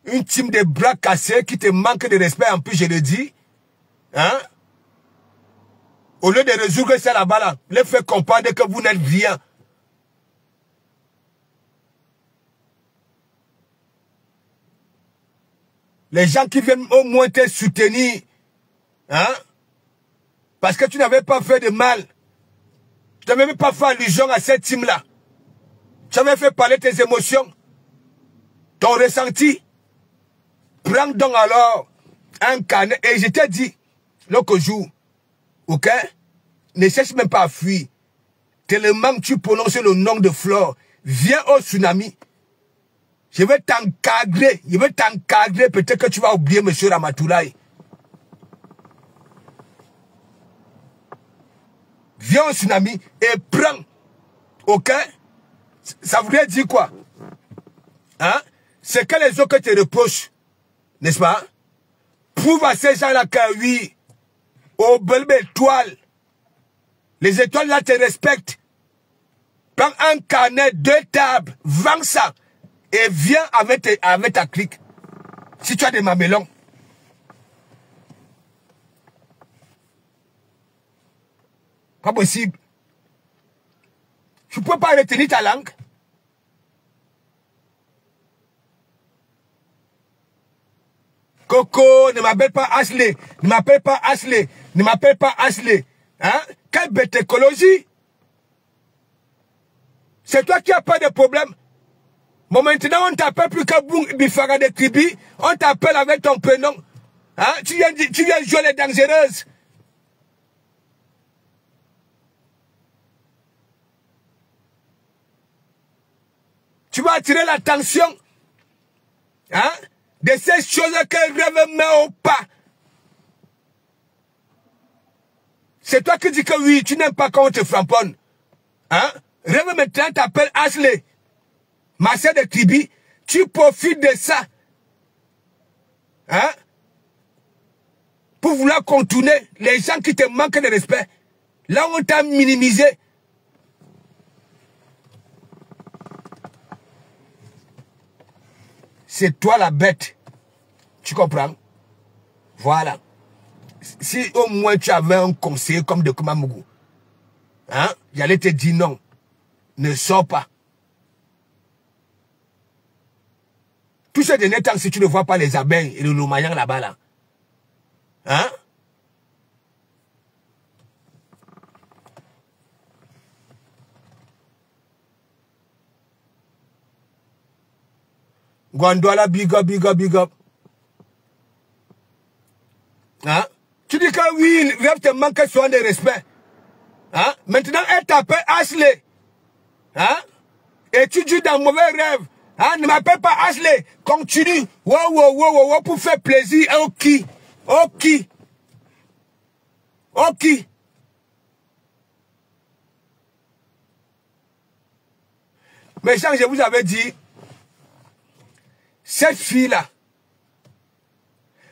Une team de bras cassés qui te manque de respect, en plus je le dis. Hein? Au lieu de résoudre ça là-bas là, les fait comprendre que vous n'êtes rien. Les gens qui viennent au moins te soutenir, hein? Parce que tu n'avais pas fait de mal. Tu n'avais même pas fait allusion à cette team-là. Tu avais fait parler tes émotions, ton ressenti. Prends donc alors un carnet. Et je t'ai dit, l'autre jour, ok? Ne cherche même pas à fuir. Tellement que tu prononces le nom de Flore. Viens au tsunami. Je vais t'encadrer. Je vais t'encadrer. Peut-être que tu vas oublier M. Ramatoulaye. Viens au tsunami et prends. Ok? Ça voudrait dire quoi? Hein? C'est que les autres te reprochent. N'est-ce pas? Prouve à ces gens-là que oui, aux belles étoiles, les étoiles là te respectent. Prends un carnet, 2 tables, vends ça et viens avec ta clique. Si tu as des mamelons. Pas possible. Tu ne peux pas retenir ta langue. Coco, ne m'appelle pas Ashley. Ne m'appelle pas Ashley. Ne m'appelle pas Ashley. Hein? Quelle bête écologie. C'est toi qui as pas de problème. Bon, maintenant, on t'appelle plus que Boum Bifara de Kribi. On t'appelle avec ton prénom. Hein? Tu viens jouer les dangereuses. Tu vas attirer l'attention. Hein? De ces choses que Rêve met au pas. C'est toi qui dis que oui, tu n'aimes pas quand on te framponne. Hein? Rêve maintenant t'appelle Ashley. Ma sœur de Kribi. Tu profites de ça. Hein? Pour vouloir contourner les gens qui te manquent de respect. Là où on t'a minimisé. C'est toi la bête. Tu comprends? Voilà. Si au moins tu avais un conseiller comme de Kumamougou, hein, j'allais te dire non. Ne sors pas. Tout ce dernier temps, si tu ne vois pas les abeilles et le loumayan là-bas, là. Hein? Gondouala, big up, big up, big up. Hein? Tu dis que oui, Rêve te manque soin de respect. Hein? Maintenant, elle t'appelle Ashley. Hein? Et tu dis dans mauvais rêve. Hein? Ne m'appelle pas Ashley. Continue. Wow, pour faire plaisir. Ok. Mais quand je vous avais dit, cette fille-là,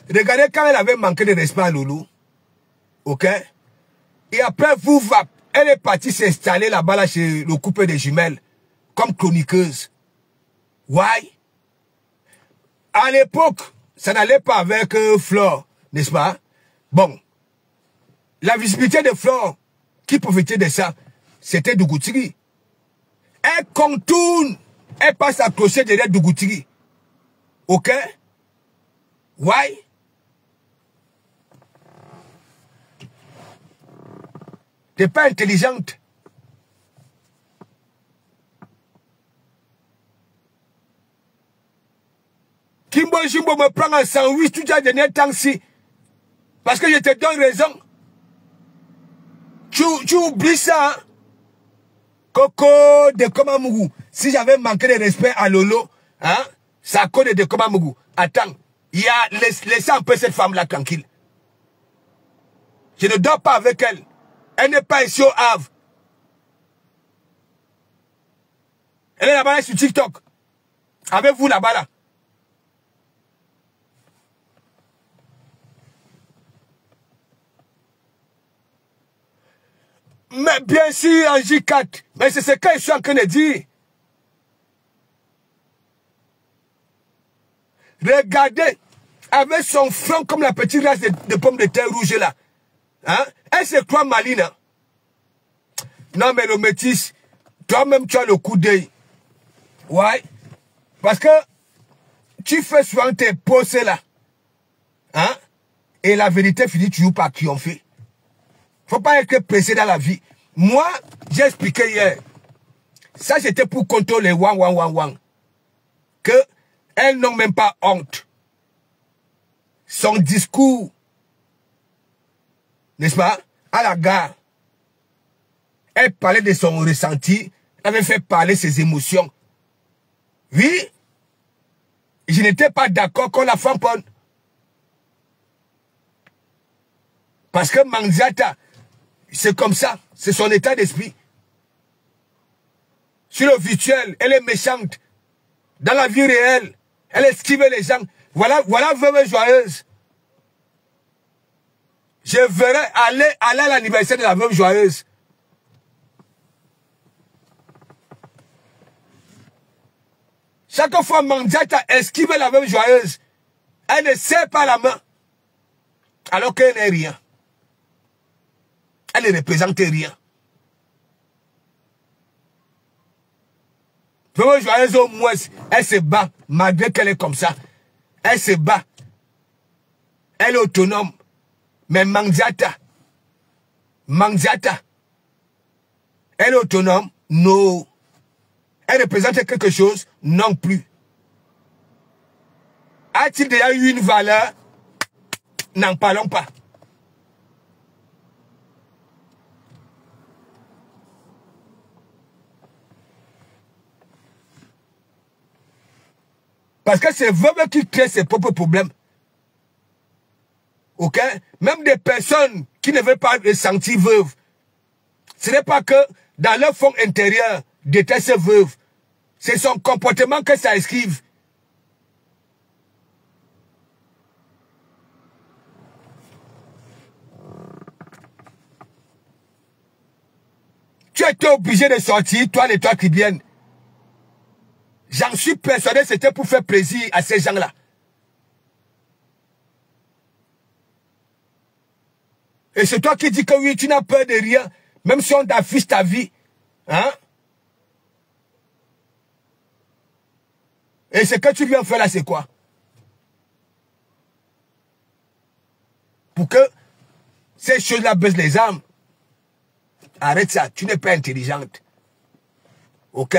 regardez quand elle avait manqué de respect à Loulou. Ok? Et après, elle est partie s'installer là-bas là, chez le couple des jumelles, comme chroniqueuse. Why? À l'époque, ça n'allait pas avec Flore, n'est-ce pas? Bon. La visibilité de Flore, qui profitait de ça, c'était Dougoutiri. Elle contourne, elle passe à crochet derrière Dougoutiri. Ok? Why? T'es pas intelligente. Kimbo Jimbo me prend en sandwich tout à dernier temps-ci. Parce que je te donne raison. Tu oublies ça, hein? Coco de Komamougou. Si j'avais manqué de respect à Lolo, hein, c'est à cause de Komamougou. Attends, laissez un peu cette femme-là tranquille. Je ne dors pas avec elle. Elle n'est pas ici au Havre. Elle est là-bas sur TikTok. Avec vous là-bas là. Mais bien sûr, en J4. Mais c'est ce que je suis en train de dire. Regardez, avec son front comme la petite race de pommes de terre rouge là. Hein? Elle se croit maline. Hein? Non, mais le métis, toi-même, tu as le coup d'œil. Ouais. Parce que tu fais souvent tes postes là. Hein? Et la vérité finit toujours par triompher. Faut pas être pressé dans la vie. Moi, j'ai expliqué hier. Ça, c'était pour contrôler wang. Que elles n'ont même pas honte. Son discours, n'est-ce pas, à la gare, elle parlait de son ressenti, elle avait fait parler ses émotions. Oui, je n'étais pas d'accord qu'on la framponne. Parce que Manziata, c'est comme ça, c'est son état d'esprit. Sur le virtuel, elle est méchante. Dans la vie réelle, elle esquive les gens. Voilà veuve joyeuse. Je verrai aller à l'anniversaire de la veuve joyeuse. Chaque fois, Mandiata esquive la veuve joyeuse. Elle ne serre pas la main. Alors qu'elle n'est rien. Elle ne représente rien. Veuve joyeuse au moins, elle se bat, malgré qu'elle est comme ça. Elle se bat. Elle est autonome. Mais Mandiata, elle est autonome? Non. Elle représente quelque chose? Non plus. A-t-il déjà eu une valeur? N'en parlons pas. Parce que c'est veuve qui crée ses propres problèmes. Ok? Même des personnes qui ne veulent pas se sentir veuves. Ce n'est pas que dans leur fond intérieur détestent veuve. C'est son comportement que ça esquive. Tu étais obligé de sortir, toi et toi qui viennent. J'en suis persuadé, c'était pour faire plaisir à ces gens-là. Et c'est toi qui dis que oui, tu n'as peur de rien, même si on t'affiche ta vie. Hein? Et ce que tu viens faire là, c'est quoi? Pour que ces choses-là baissent les âmes. Arrête ça, tu n'es pas intelligente. Ok?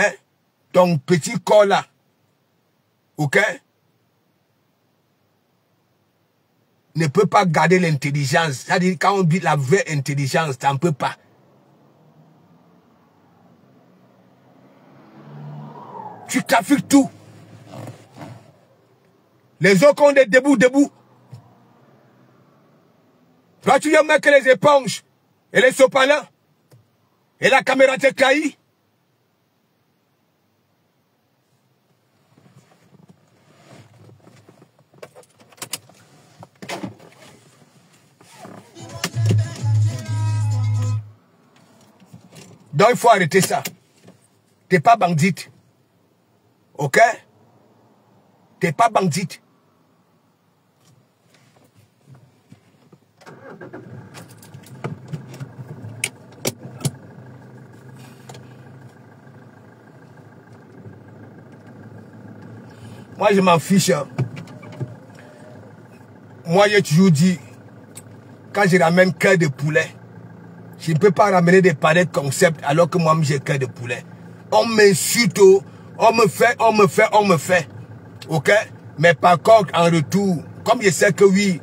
Ton petit corps là. Ok? Ne peut pas garder l'intelligence. C'est-à-dire, quand on dit la vraie intelligence, ça ne peut pas. Tu trafiques tout. Les autres ont des debout. Toi, tu viens mettre les éponges et les sopalins. Et la caméra te caille. Donc, il faut arrêter ça. T'es pas bandite. Ok? T'es pas bandite. Moi, je m'en fiche. Hein. Moi, j'ai toujours dit, quand je ramène cœur de poulet, je ne peux pas ramener des pareils concepts alors que moi, j'ai cœur de poulet. On m'insulte, on me fait. Ok? Mais par contre, en retour, comme je sais que oui,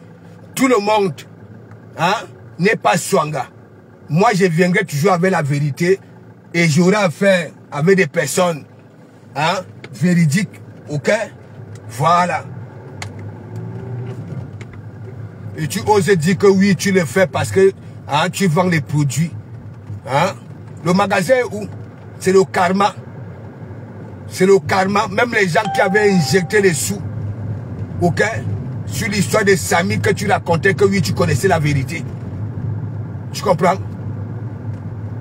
tout le monde hein, n'est pas swanga. Moi, je viendrai toujours avec la vérité et j'aurai affaire avec des personnes hein, véridiques. Ok? Voilà. Et tu oses dire que oui, tu le fais parce que hein, tu vends les produits. Hein? Le magasin est où? C'est le karma. C'est le karma. Même les gens qui avaient injecté les sous. Ok? Sur l'histoire de Samy que tu racontais que oui, tu connaissais la vérité. Tu comprends?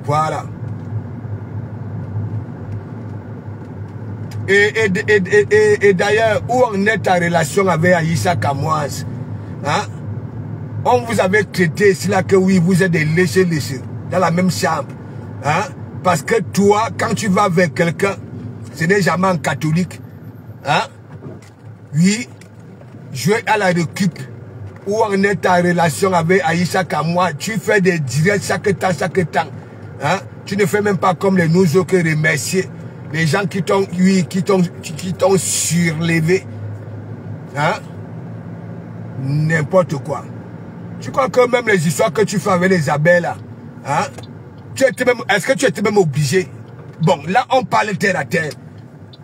Voilà. Et d'ailleurs, où en est ta relation avec Aïssa Kamoise? Hein? On vous avait traité ici là que oui, vous êtes des léchés dans la même chambre. Hein? Parce que toi, quand tu vas avec quelqu'un, ce n'est jamais un catholique. Hein? Oui, jouer à la récup. Où en est ta relation avec Aïssa Kamoa? Tu fais des directs chaque temps. Hein? Tu ne fais même pas comme les nous que remercier les gens qui t'ont surlevé. Hein? N'importe quoi. Tu crois que même les histoires que tu fais avec les abeilles là, hein? Est-ce que tu étais même obligé? Bon, là on parle terre à terre.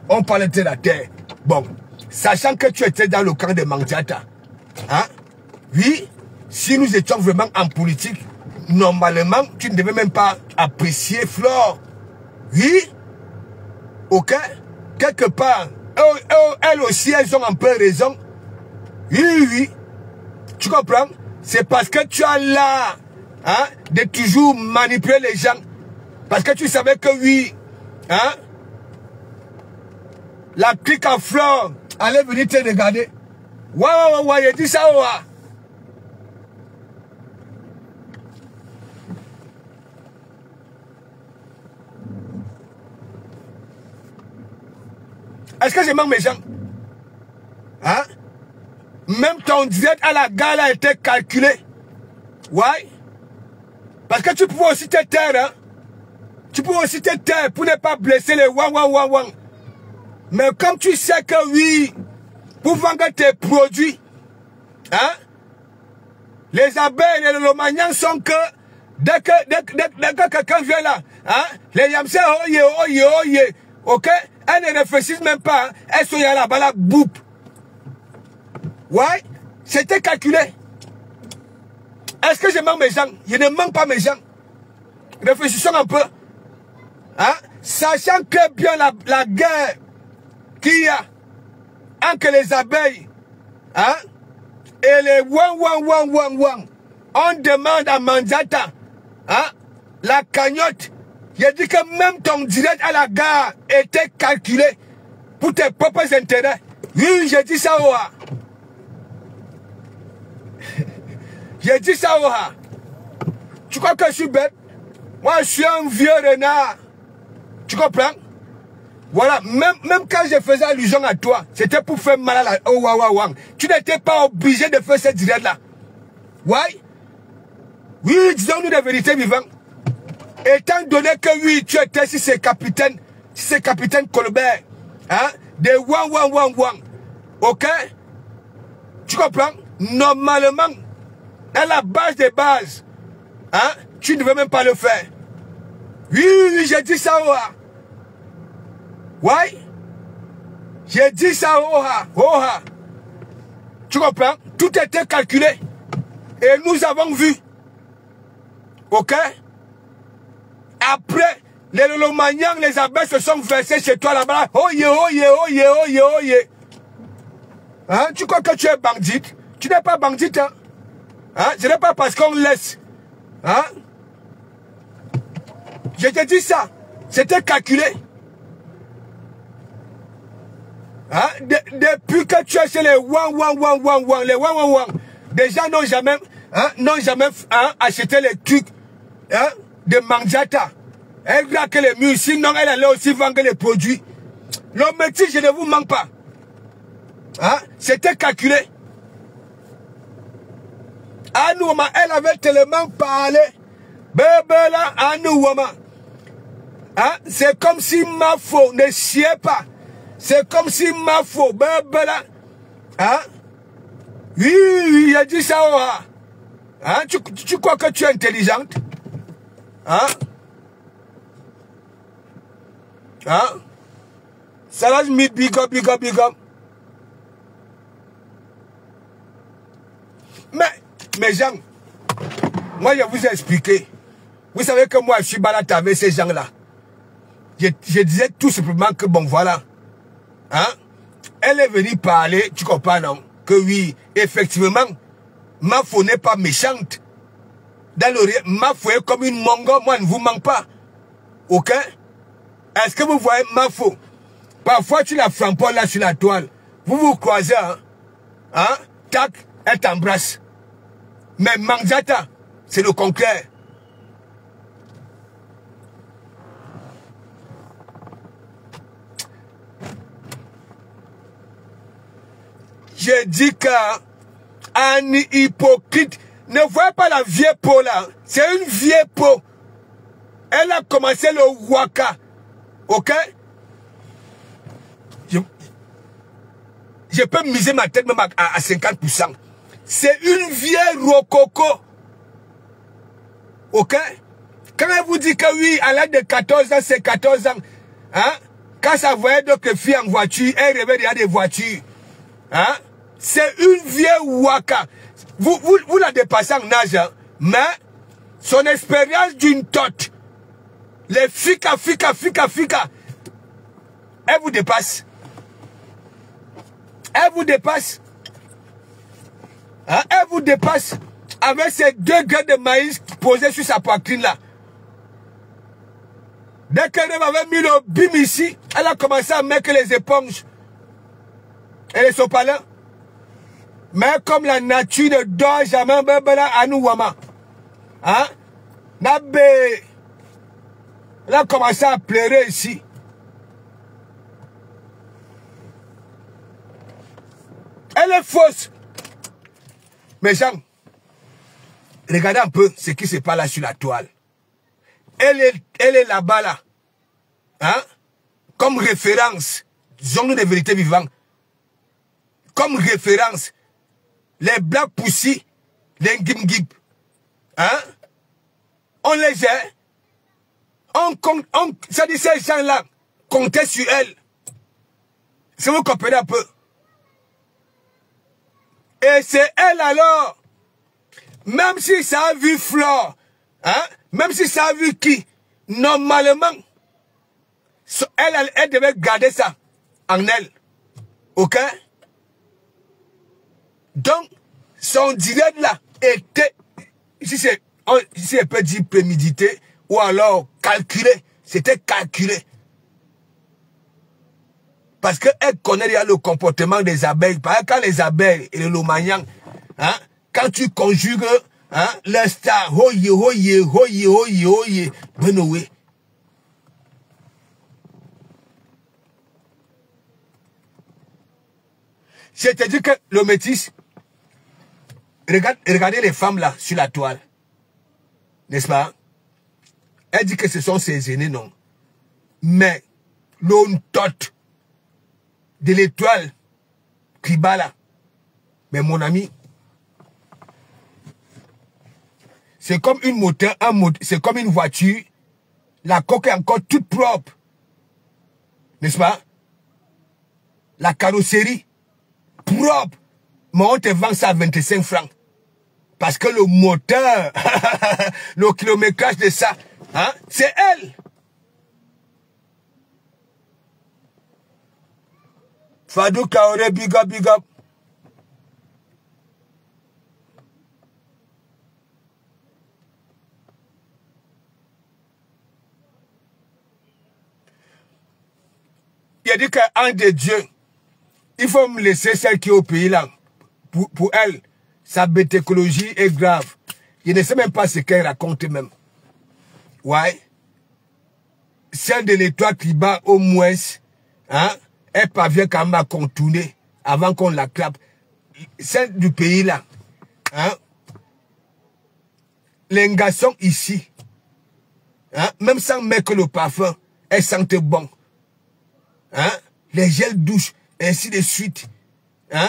On parle terre à terre. Bon, sachant que tu étais dans le camp de Mandiata, hein? Oui, si nous étions vraiment en politique, normalement, tu ne devais même pas apprécier Flore. Oui, ok, quelque part, elles aussi, elles ont un peu raison. Oui, tu comprends? C'est parce que tu as l'art hein, de toujours manipuler les gens. Parce que tu savais que oui, hein, la clique en Flore allait venir te regarder. Waouh, il dit ça, ouais. Est-ce que je manque mes gens? Hein? Même ton direct à la gare a été calculé. Ouais. Parce que tu pouvais aussi te taire. Hein? Tu pouvais aussi te taire pour ne pas blesser les wang. Mais comme tu sais que oui, pour vendre tes produits, hein? Les abeilles et les lomagnans sont que dès que quelqu'un vient là, hein? Les yamsés, oye. Ok? Elles ne réfléchissent même pas. Hein? Elles sont là-bas, là, boum. Ouais, c'était calculé. Est-ce que je manque mes gens? Je ne manque pas mes gens. Réfléchissons un peu. Hein? Sachant que bien la guerre qu'il y a entre les abeilles hein? Et les wang. On demande à Mandiata hein? La cagnotte. J'ai dit que même ton direct à la gare était calculé pour tes propres intérêts. Oui, j'ai dit ça, Oha. J'ai dit ça, Oha. Tu crois que je suis bête? Moi, je suis un vieux renard. Tu comprends? Voilà, même quand je faisais allusion à toi, c'était pour faire mal à la Owa. Tu n'étais pas obligé de faire cette direct-là. Ouais? Oui, disons-nous des vérités vivantes. Étant donné que oui, tu étais si c'est capitaine Colbert, hein, des wang. Ok? Tu comprends? Normalement, à la base des bases, hein, tu ne veux même pas le faire. Oui, j'ai dit ça, Oha. Ouais? J'ai dit ça, Oha. Tu comprends? Tout était calculé. Et nous avons vu. Ok? Après, les Lolomagnans, les abeilles se sont versés chez toi là-bas. Oye. Hein? Tu crois que tu es bandite? Tu n'es pas bandite, hein? Hein? Ce n'est pas parce qu'on laisse. Hein? Je te dis ça. C'était calculé. Hein? Depuis que tu es chez les wang, les wang, des gens n'ont jamais, hein, acheté les trucs hein, de Mandiata. Elle graque les murs, sinon elle allait aussi vendre les produits. Le métier, je ne vous manque pas. Hein? C'était calculé. Anouama, elle avait tellement parlé. Bébéla, Anouama. Hein? C'est comme si Mafo ne chiait pas. C'est comme si Mafo, Bébéla. Hein? Oui, il a dit ça. Hein? Tu crois que tu es intelligente? Hein? Hein? Ça va me big up, big up, big up. Mais Jean, moi je vous ai expliqué. Vous savez que moi je suis baladé avec ces gens-là. Je disais tout simplement que bon voilà. Hein? Elle est venue parler, tu comprends non? Que oui, effectivement, Mafo n'est pas méchante. Dans le Mafo est comme une mongo, moi ne vous manque pas. Ok? Est-ce que vous voyez Mafo? Parfois tu la framponnes là sur la toile. Vous vous croisez, hein? Hein? Tac, elle t'embrasse. Mais Manzata, c'est le contraire. J'ai dit qu'un hypocrite, ne voyez pas la vieille peau là. C'est une vieille peau. Elle a commencé le waka. Ok? Je peux miser ma tête même à 50%. C'est une vieille rococo. Ok? Quand elle vous dit que oui, à l'âge de 14 ans, c'est 14 ans. Hein? Quand ça voyait d'autres filles en voiture, elle rêvait déjà des voitures. Hein? C'est une vieille waka. Vous la dépassez en âge, hein? Mais son expérience d'une tote, les fika, elle vous dépasse. Elle vous dépasse. Hein? Elle vous dépasse avec ces 2 grains de maïs posés sur sa poitrine là. Dès qu'elle avait mis le bim ici, elle a commencé à mettre les éponges. Et les sopalins. Mais comme la nature ne dort jamais, à nous, hein? Elle a commencé à pleurer ici. Elle est fausse. Mais Jean, regardez un peu ce qui se passe là sur la toile. Elle est là-bas là. Hein? Comme référence. Disons-nous des vérités vivantes. Comme référence. Les Black Pussy, les Gim-Gib. Hein? On les gère. Ça dit ces gens-là, comptez sur elle. Si vous comprenez un peu. Et c'est elle alors, même si ça a vu Flore, hein, même si ça a vu qui, normalement, elle devait garder ça en elle. Ok? Donc, son dilemme là était, si elle peut dire prémédité, ou alors calculé, c'était calculé. Parce qu'elle connaît déjà le comportement des abeilles. Par exemple, quand les abeilles et le lomagnan, hein, quand tu conjugues, hein, le star, hoye, Benoé. Je te dis que le métis, regardez les femmes là, sur la toile. N'est-ce pas? Elle dit que ce sont ses aînés, non. Mais, l'ontote de l'étoile qui bat là. Mais mon ami, c'est comme une moteur, c'est comme une voiture. La coque est encore toute propre. N'est-ce pas? La carrosserie, propre. Mais on te vend ça à 25 francs. Parce que le moteur, le kilométrage de ça, hein, c'est elle. Fadou Kaoré, big up, big up. Il a dit qu'un de Dieu, il faut me laisser celle qui est au pays là. Pour elle, sa bête écologie est grave. Je ne sais même pas ce qu'elle raconte même. Ouais. Celle de l'étoile qui bat au moins, hein, elle parvient quand même à contourner avant qu'on la clappe. Celle du pays là, hein? Les garçons ici, hein? Même sans mettre le parfum, elles sentent bon. Hein? Les gels douches, ainsi de suite. Hein?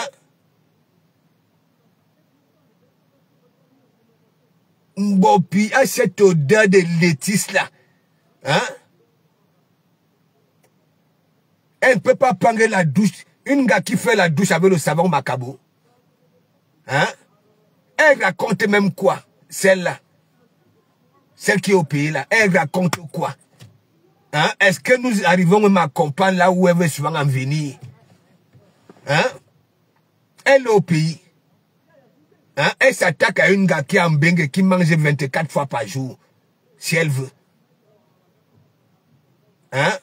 Mbopi a cette odeur de Létis là. Hein? Elle ne peut pas prendre la douche. Une gars qui fait la douche avec le savon Macabo. Hein? Elle raconte même quoi? Celle-là. Celle qui est au pays là. Elle raconte quoi? Hein? Est-ce que nous arrivons même à comprendre là où elle veut souvent en venir? Hein? Elle est au pays. Hein? Elle s'attaque à une gars qui est en bengue, qui mange 24 fois par jour. Si elle veut. Hein?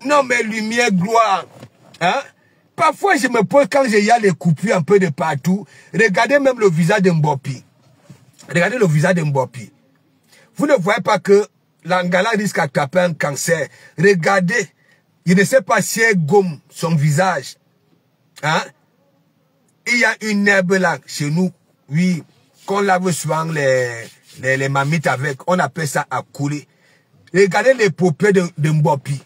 Non mais lumière, gloire. Hein? Parfois je me pose quand il y a les coupures un peu de partout. Regardez même le visage de Mbopi. Regardez le visage de Mbopi. Vous ne voyez pas que l'Angala risque d'attraper un cancer. Regardez. Je ne sais pas si elle gomme son visage. Hein? Il y a une herbe là chez nous. Oui. Qu'on lave souvent les mamites avec. On appelle ça à couler. Regardez les paupières de Mbopi.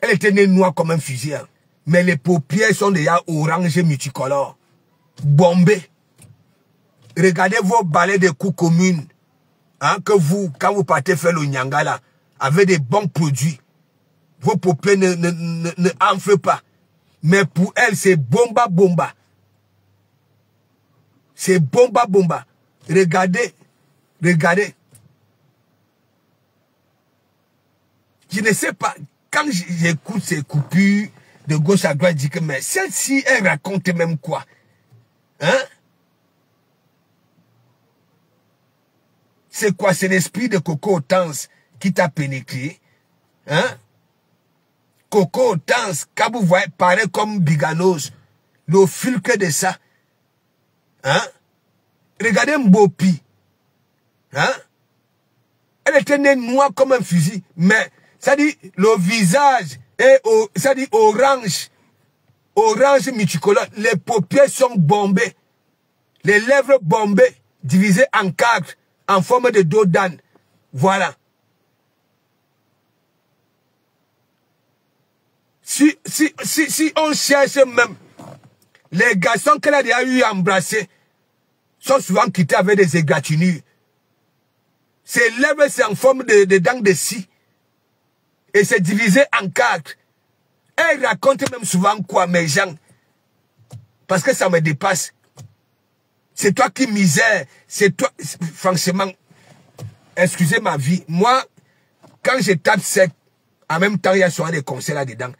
Elle était née noire comme un fusil. Hein. Mais les paupières sont déjà orange multicolores. Bombées. Regardez vos balais de coups communes. Hein, que vous, quand vous partez faire le nyanga là, avec des bons produits, vos paupières ne enflent pas. Mais pour elle, c'est bomba bomba. C'est bomba bomba. Regardez. Regardez. Je ne sais pas. Quand j'écoute ces coupures de gauche à droite, je dis que mais celle-ci, elle raconte même quoi? Hein? C'est quoi? C'est l'esprit de Coco Hortense qui t'a pénétré? Hein? Coco Hortense, quand vous voyez, paraît comme Biganos, le filtre de ça. Hein? Regardez Mbopi. Hein? Elle était née noire comme un fusil, mais ça dit le visage est ça dit orange. Orange multicolore. Les paupières sont bombées. Les lèvres bombées, divisées en 4, en forme de dos d'âne. Voilà. Si on cherche même, les garçons qu'elle a déjà eu à embrasser sont souvent quittés avec des égratignures. Ses lèvres, c'est en forme de dents de scie. Et c'est divisé en 4. Elle raconte même souvent quoi, mes gens? Parce que ça me dépasse. C'est toi qui misère. C'est toi. Franchement, excusez ma vie. Moi, quand je tape sec, en même temps, il y a souvent des conseils là-dedans.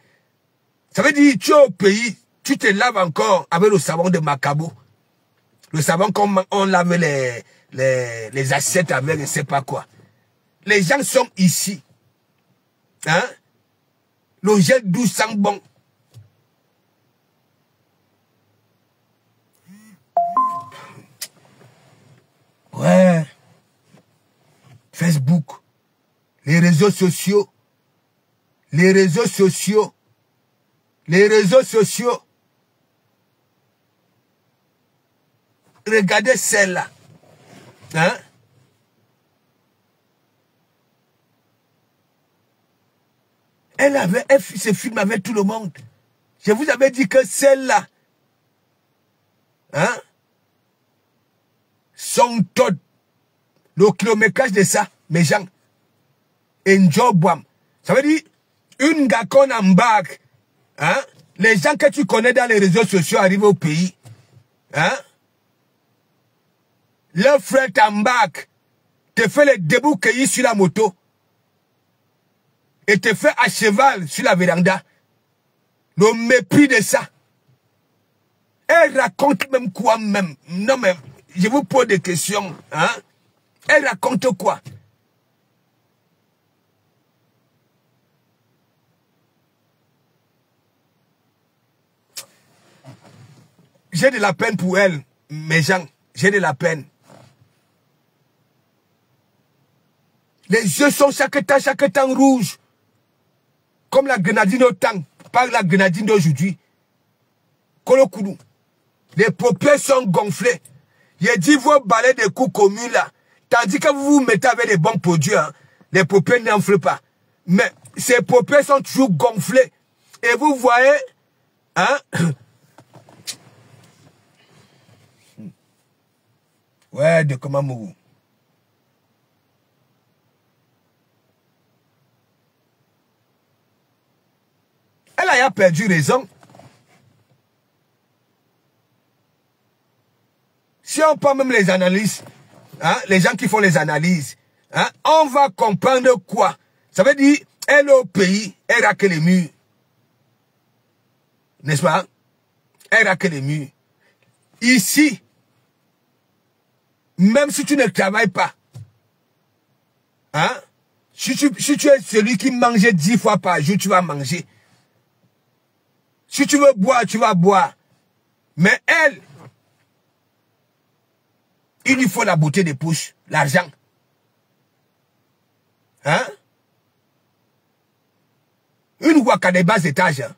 Ça veut dire, tu es au pays, tu te laves encore avec le savon de Macabo. Le savon comme on lave les assiettes avec, je ne sais pas quoi. Les gens sont ici. Hein? Le gel doux sent bon. Ouais. Facebook. Les réseaux sociaux. Les réseaux sociaux. Les réseaux sociaux. Regardez celle-là. Hein? Elle se filme avec tout le monde. Je vous avais dit que celle-là, hein, son taux, le kilométrage de ça, mes gens, Njobwam. Ça veut dire, une gars qu'on embarque, hein, les gens que tu connais dans les réseaux sociaux arrivent au pays, hein, leur frère t'embarque, te fait le debout cueilli sur la moto, et te fait à cheval sur la véranda. Le mépris de ça. Elle raconte même quoi même? Non mais, je vous pose des questions. Hein? Elle raconte quoi? J'ai de la peine pour elle, mes gens. J'ai de la peine. Les yeux sont chaque temps rouges. Comme la grenadine au temps. par la grenadine d'aujourd'hui. Kolokoulou. Les paupières sont gonflées. J'ai dit vos balais de coups communs là. Tandis que vous vous mettez avec les bons produits, hein, les paupières n'enflent pas. Mais ces paupières sont toujours gonflées. Et vous voyez, hein? Ouais, de comment mourir. Elle a perdu raison. Si on prend même les analyses, hein, les gens qui font les analyses, hein, on va comprendre quoi? Ça veut dire, elle est au pays, elle raque les murs. N'est-ce pas? Elle raque les murs. Ici, même si tu ne travailles pas, hein, si tu es celui qui mange 10 fois par jour, tu vas manger. Si tu veux boire, tu vas boire. Mais elle, il lui faut la beauté des poches, l'argent. Hein? Une waka des bas étages. Hein?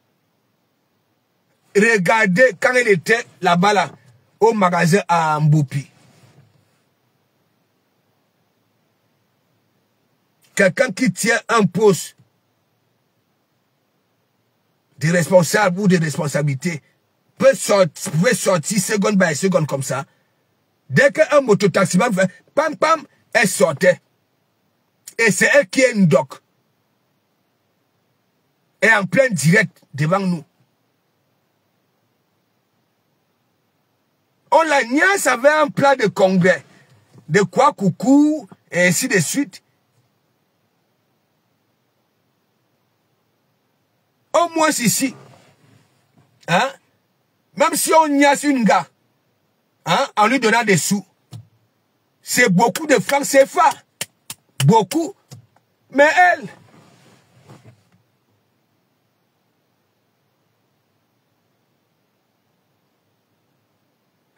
Regardez quand elle était là-bas, là, au magasin à Mboupi. Quelqu'un qui tient un poste de responsable ou de responsabilité peut sortir seconde par seconde comme ça. Dès qu'un mototaximan fait pam pam, elle sortait. Et c'est elle qui est une doc. Et en plein direct devant nous. On la niaise avait un plan de congrès. De quoi coucou, et ainsi de suite. Au moins ici, hein, même si on niaise une gars, hein, en lui donnant des sous, c'est beaucoup de francs CFA. Beaucoup. Mais elle,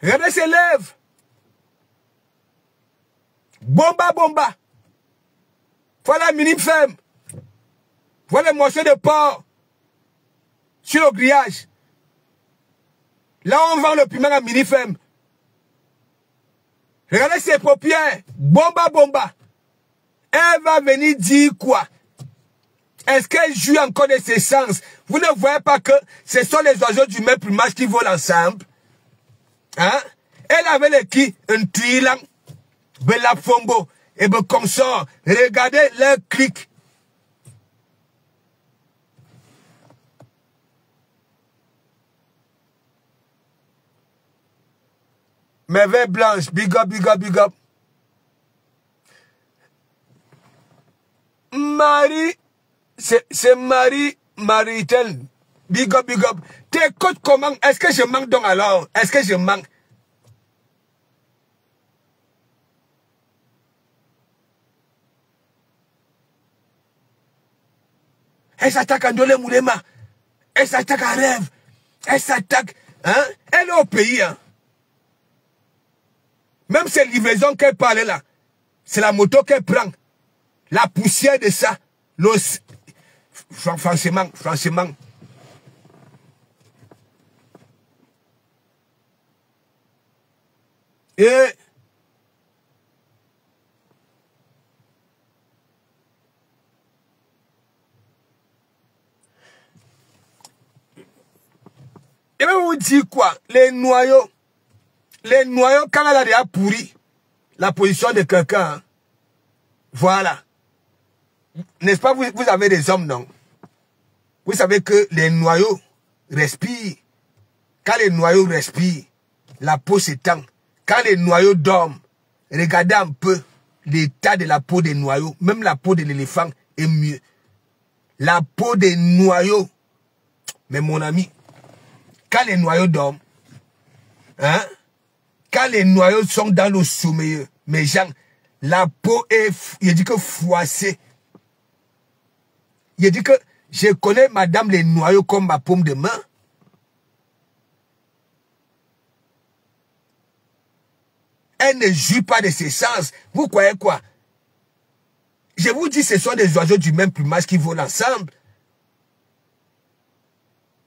regardez ses lèvres. Bomba, bomba. Voilà minime femme. Voilà le morceau de porc. Sur le grillage. Là, on vend le piment à mini-femme. Regardez ses paupières. Bomba, bomba. Elle va venir dire quoi? Est-ce qu'elle joue encore de ses sens? Vous ne voyez pas que ce sont les oiseaux du même plumage qui volent ensemble? Hein? Elle avait les qui? Un trilang. Bella Fombo. Et ben consort. Regardez leur clic. Merveille blanche, big up, big up, big up. Marie, c'est Marie Maritel. Big up, big up. T'écoutes comment? Est-ce que je manque donc alors? Est-ce que je manque? Elle s'attaque à Ndolé Moulema. Elle s'attaque à Rêve. Elle s'attaque, hein? Elle est au pays, hein? Même ces livraisons qu'elle parlait là, c'est la moto qu'elle prend. La poussière de ça. Franchement, franchement. Et je vais vous dire quoi? Les noyaux, quand elle a déjà pourri la position de quelqu'un, hein, voilà. N'est-ce pas, vous avez des hommes, non? Vous savez que les noyaux respirent. Quand les noyaux respirent, la peau s'étend. Quand les noyaux dorment, regardez un peu l'état de la peau des noyaux. Même la peau de l'éléphant est mieux. La peau des noyaux. Mais mon ami, quand les noyaux dorment, hein? Quand les noyaux sont dans le sommeil, mes gens, la peau est, il dit que froissée. Il dit que je connais madame les noyaux comme ma paume de main. Elle ne jouit pas de ses sens. Vous croyez quoi? Je vous dis, ce sont des oiseaux du même plumage qui volent ensemble.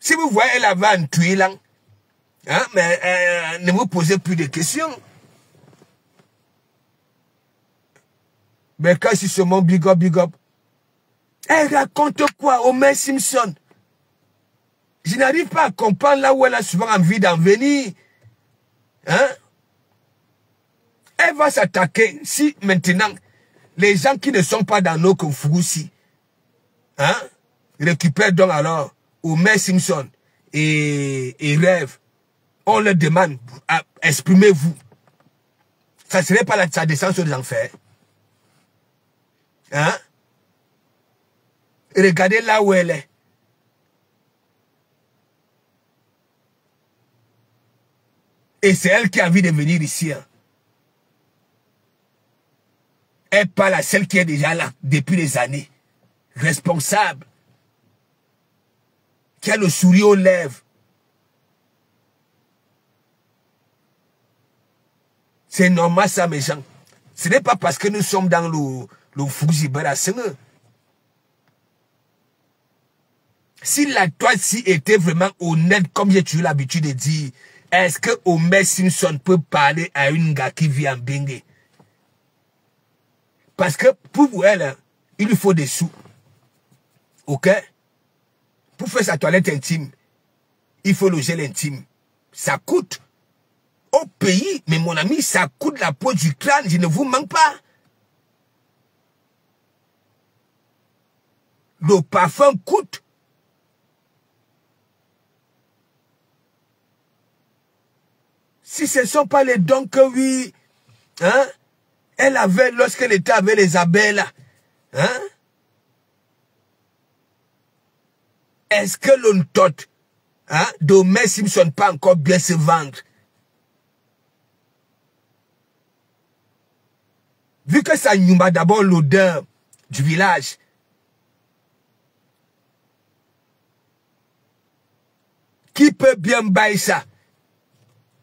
Si vous voyez, elle avait un tuile là. Hein, mais ne vous posez plus de questions. Mais quand c'est seulement big up, big up. Elle raconte quoi, Homer Simpson? Je n'arrive pas à comprendre là où elle a souvent envie d'en venir. Hein? Elle va s'attaquer si maintenant les gens qui ne sont pas dans nos conflits, hein, récupèrent donc alors Homer Simpson et Rêve. On leur demande, exprimez-vous. Ça ne serait pas sa descente aux enfers. Hein? Regardez là où elle est. Et c'est elle qui a envie de venir ici. Hein. Elle n'est pas la seule qui est déjà là depuis des années. Responsable. Qui a le sourire aux lèvres. C'est normal ça, mes gens. Ce n'est pas parce que nous sommes dans le Fouzibara. Si la toile-ci était vraiment honnête, comme j'ai toujours l'habitude de dire, est-ce que Homer Simpson peut parler à une gars qui vit en Bengue? Parce que pour elle, il lui faut des sous. Ok? Pour faire sa toilette intime, il faut le gel intime. Ça coûte. Au pays, mais mon ami, ça coûte la peau du crâne, je ne vous manque pas. Le parfum coûte. Si ce ne sont pas les dons que oui, hein, elle avait lorsqu'elle était avec les abeilles là, hein, est-ce que l'on tote, hein, d'Homer Simpson pas encore bien se vendre? Vu que ça nous a d'abord l'odeur du village. Qui peut bien bailler ça?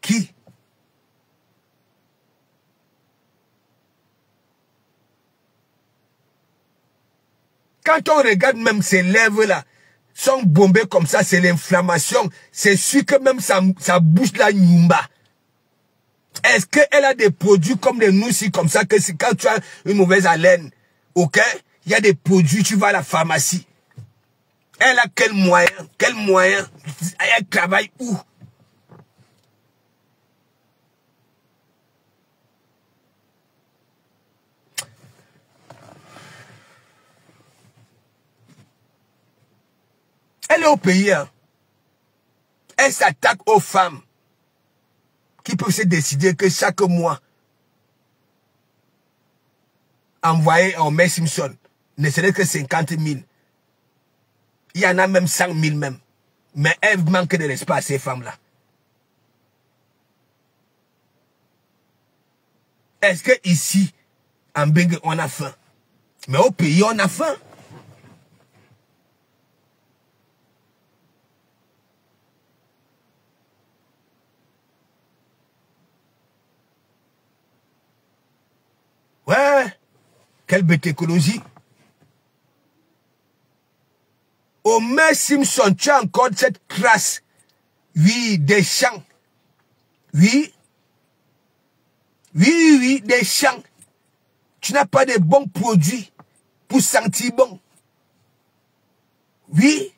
Qui? Quand on regarde même ces lèvres-là, sont bombées comme ça, c'est l'inflammation. C'est sûr que même ça bouge la nyumba. Est-ce qu'elle a des produits comme des noussis comme ça, que quand tu as une mauvaise haleine, ok, il y a des produits, tu vas à la pharmacie. Elle a quel moyen? Quel moyen? Elle travaille où? Elle est au pays. Hein. Elle s'attaque aux femmes qui peuvent se décider que chaque mois, envoyer à Homer Simpson ne serait que 50 000. Il y en a même 100 000 même. Mais elle manque de respect à ces femmes-là. Est-ce que ici, en Bengue, on a faim? Mais au pays, on a faim. Ouais, quelle bête écologie. Homer Simpson, tu as encore cette crasse. Oui, des champs. Oui. Oui, oui, des champs. Tu n'as pas de bons produits pour sentir bon. Oui.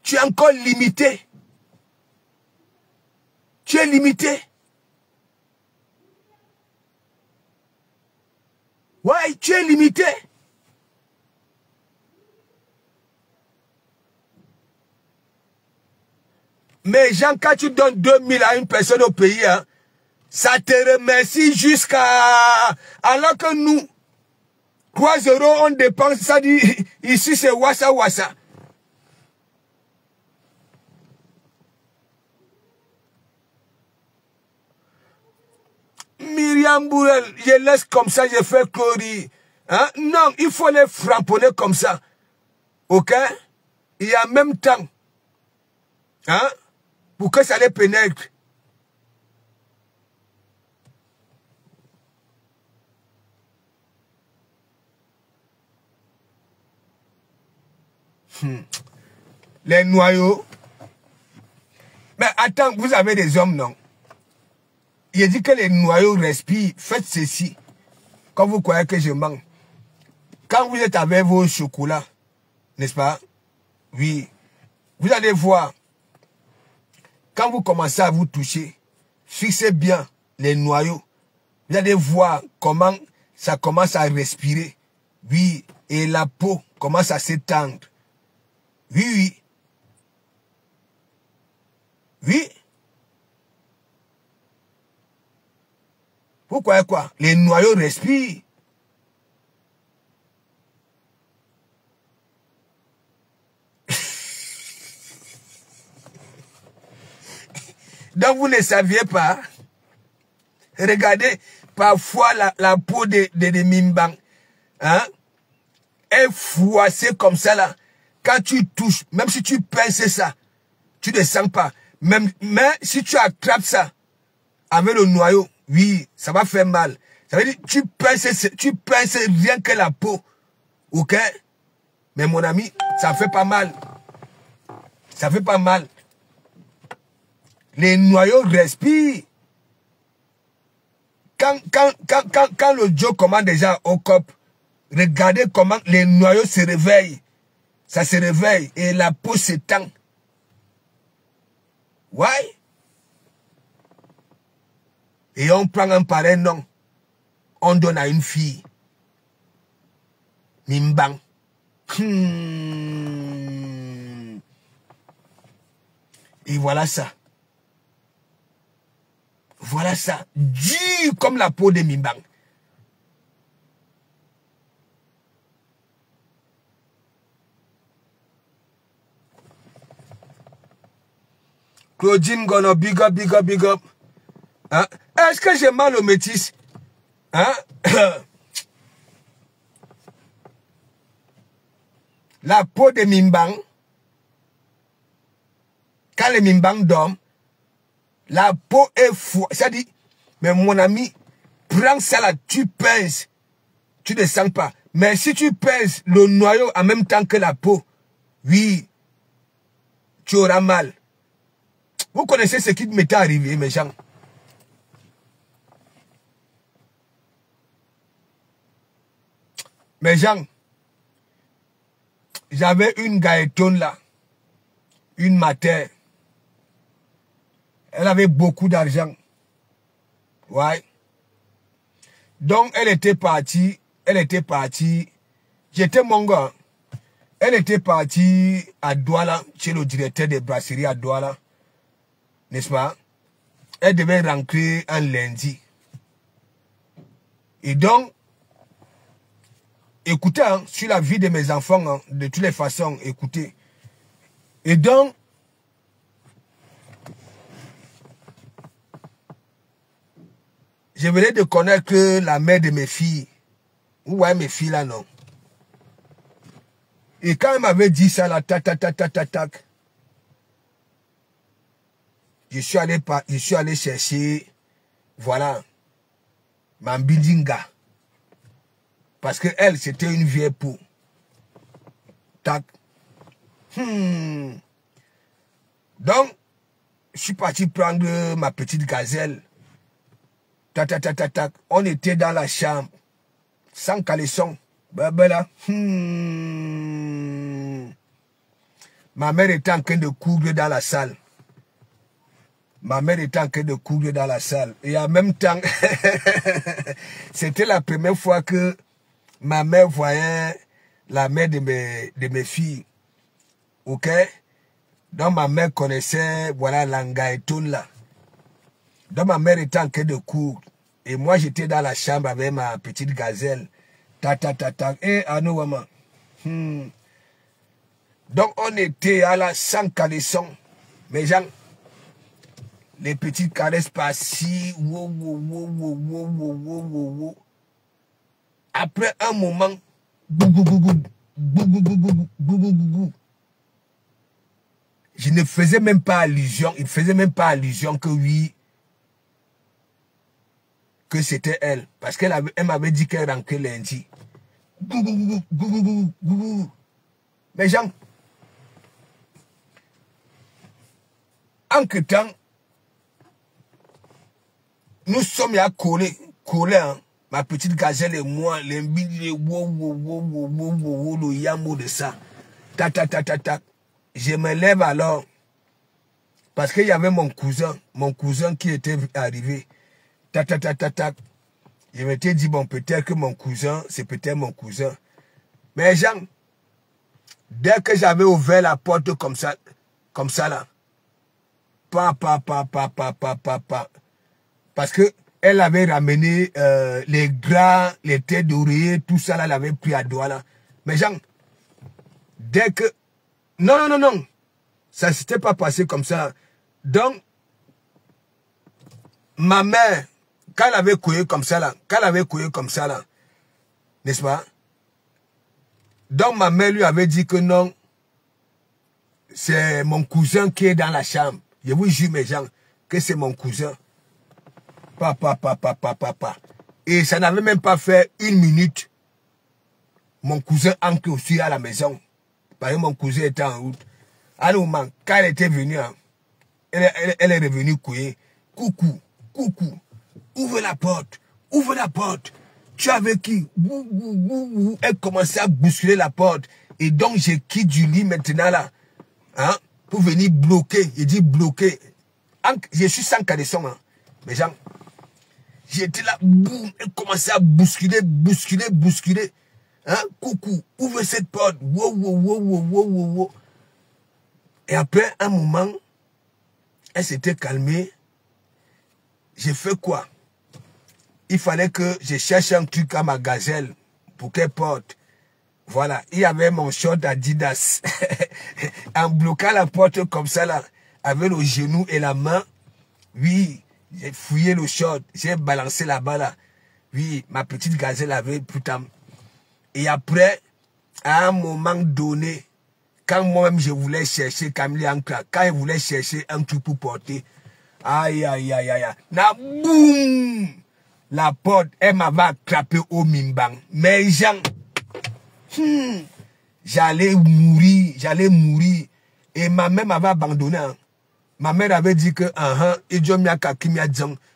Tu es encore limité. Tu es limité. Ouais, tu es limité. Mais Jean, quand tu donnes 2000 à une personne au pays, hein, ça te remercie jusqu'à... Alors que nous, 3 euros, on dépense, ça dit, ici c'est wassa wassa. Myriam Bourel, je laisse comme ça, je fais Clory. Hein? Non, il faut les framponner comme ça. Ok? Et en même temps, hein? Pour que ça les pénètre. Les noyaux, Attends, vous avez des hommes, non? Il dit que les noyaux respirent. Faites ceci. Quand vous croyez que je mens. Quand vous êtes avec vos chocolats, n'est-ce pas? Oui. Vous allez voir. Quand vous commencez à vous toucher, fixez bien les noyaux. Vous allez voir comment ça commence à respirer. Oui. Et la peau commence à s'étendre. Oui, oui. Oui. Vous croyez quoi? Les noyaux respirent. Donc vous ne saviez pas. Regardez, parfois la peau de Mimbang hein, est froissée comme ça là. Quand tu touches, même si tu pinces ça, tu ne sens pas. Mais si tu attrapes ça avec le noyau, oui, ça va faire mal. Ça veut dire tu pinces rien que la peau. Ok? Mais mon ami, ça fait pas mal. Ça fait pas mal. Les noyaux respirent. Quand le Joe commande déjà au cop, regardez comment les noyaux se réveillent. Ça se réveille et la peau s'étend. Ouais. Et on prend un pareil nom. On donne à une fille. Mimbang. Et voilà ça. Voilà ça. Dur comme la peau de Mimbang. Claudine Gono, big up, big up, big up. Hein? Est-ce que j'ai mal au métis? Hein? La peau de Mimbang, quand les Mimbang dorment, la peau est fou. Ça dit, mais mon ami, prends ça là, tu pinces, tu ne sens pas. Mais si tu pinces le noyau en même temps que la peau, oui, tu auras mal. Vous connaissez ce qui m'était arrivé, mes gens. Mes gens, j'avais une Gaëtonne là, une matin. Elle avait beaucoup d'argent. Ouais. Donc, elle était partie. J'étais mon gars. Elle était partie à Douala, chez le directeur des brasseries à Douala. N'est-ce pas? Elle devait rentrer un lundi. Et donc, écoutez, hein, sur la vie de mes enfants, hein, de toutes les façons, écoutez. Et donc, je venais de connaître la mère de mes filles. Vous voyez mes filles là, non? Et quand elle m'avait dit ça, là, tac, je suis allé chercher, voilà, ma bidinga. Parce que elle, c'était une vieille peau. Tac. Donc, je suis parti prendre ma petite gazelle. Tac. On était dans la chambre. Sans caleçon. Là. Ma mère était en train de courir dans la salle. Et en même temps, c'était la première fois que ma mère voyait la mère de mes filles. Ok? Donc ma mère connaissait, voilà, l'angaïtoun là. Donc ma mère était en train de courir. Et moi j'étais dans la chambre avec ma petite gazelle. Tac. Et à nous, maman. Donc on était à la sans caleçon. Mes gens, les petites caresses par-ci. Après un moment, je ne faisais même pas allusion. Il ne faisait même pas allusion que oui, que c'était elle. Parce qu'elle m'avait dit qu'elle rentrait lundi. Mes gens, Entre-temps, nous sommes à coller, hein. Ma petite gazelle et moi, les billes, le yamo de ça. Ta. Je me lève alors. Parce qu'il y avait mon cousin qui était arrivé. Ta. Je m'étais dit, bon, peut-être que mon cousin, c'est peut-être mon cousin. Mais Jean, dès que j'avais ouvert la porte comme ça là, parce que elle avait ramené les gras, les têtes d'oreiller, tout ça là, elle avait pris à doigt là. Mais Jean, dès que... Non. Ça ne s'était pas passé comme ça. Donc, ma mère, quand elle avait couillé comme ça là, n'est-ce pas? Donc, ma mère lui avait dit que non, c'est mon cousin qui est dans la chambre. Je vous jure, mes gens, que c'est mon cousin. Papa. Et ça n'avait même pas fait 1 minute. Mon cousin entre aussi à la maison. Parce que mon cousin était en route. Alors, quand elle était venue, hein, elle est revenue couiller. Coucou. Ouvre la porte. Tu es avec qui? Elle commençait à bousculer la porte. Et donc, je quitte du lit maintenant là. Hein, pour venir bloquer. Il dit bloquer. Je suis sans caleçon. Hein. Mais genre, j'étais là. Boum, elle commençait à bousculer. Hein, coucou, ouvre cette porte. Wow. Et après un moment, elle s'était calmée. J'ai fait quoi? Il fallait que je cherche un truc à ma gazelle pour qu'elle porte. Voilà, il y avait mon short Adidas. En bloquant la porte comme ça là, avec le genou et la main, oui, j'ai fouillé le short, j'ai balancé là-bas là. Oui, ma petite gazelle avait putain. Et après, à un moment donné, quand moi-même je voulais chercher Camille Ankra, quand je voulais chercher un truc pour porter, aïe, na boum, la porte, elle m'avait attrapé au mimbang. Mais Jean, j'allais mourir. Et ma mère m'avait abandonné. Hein. Ma mère avait dit que,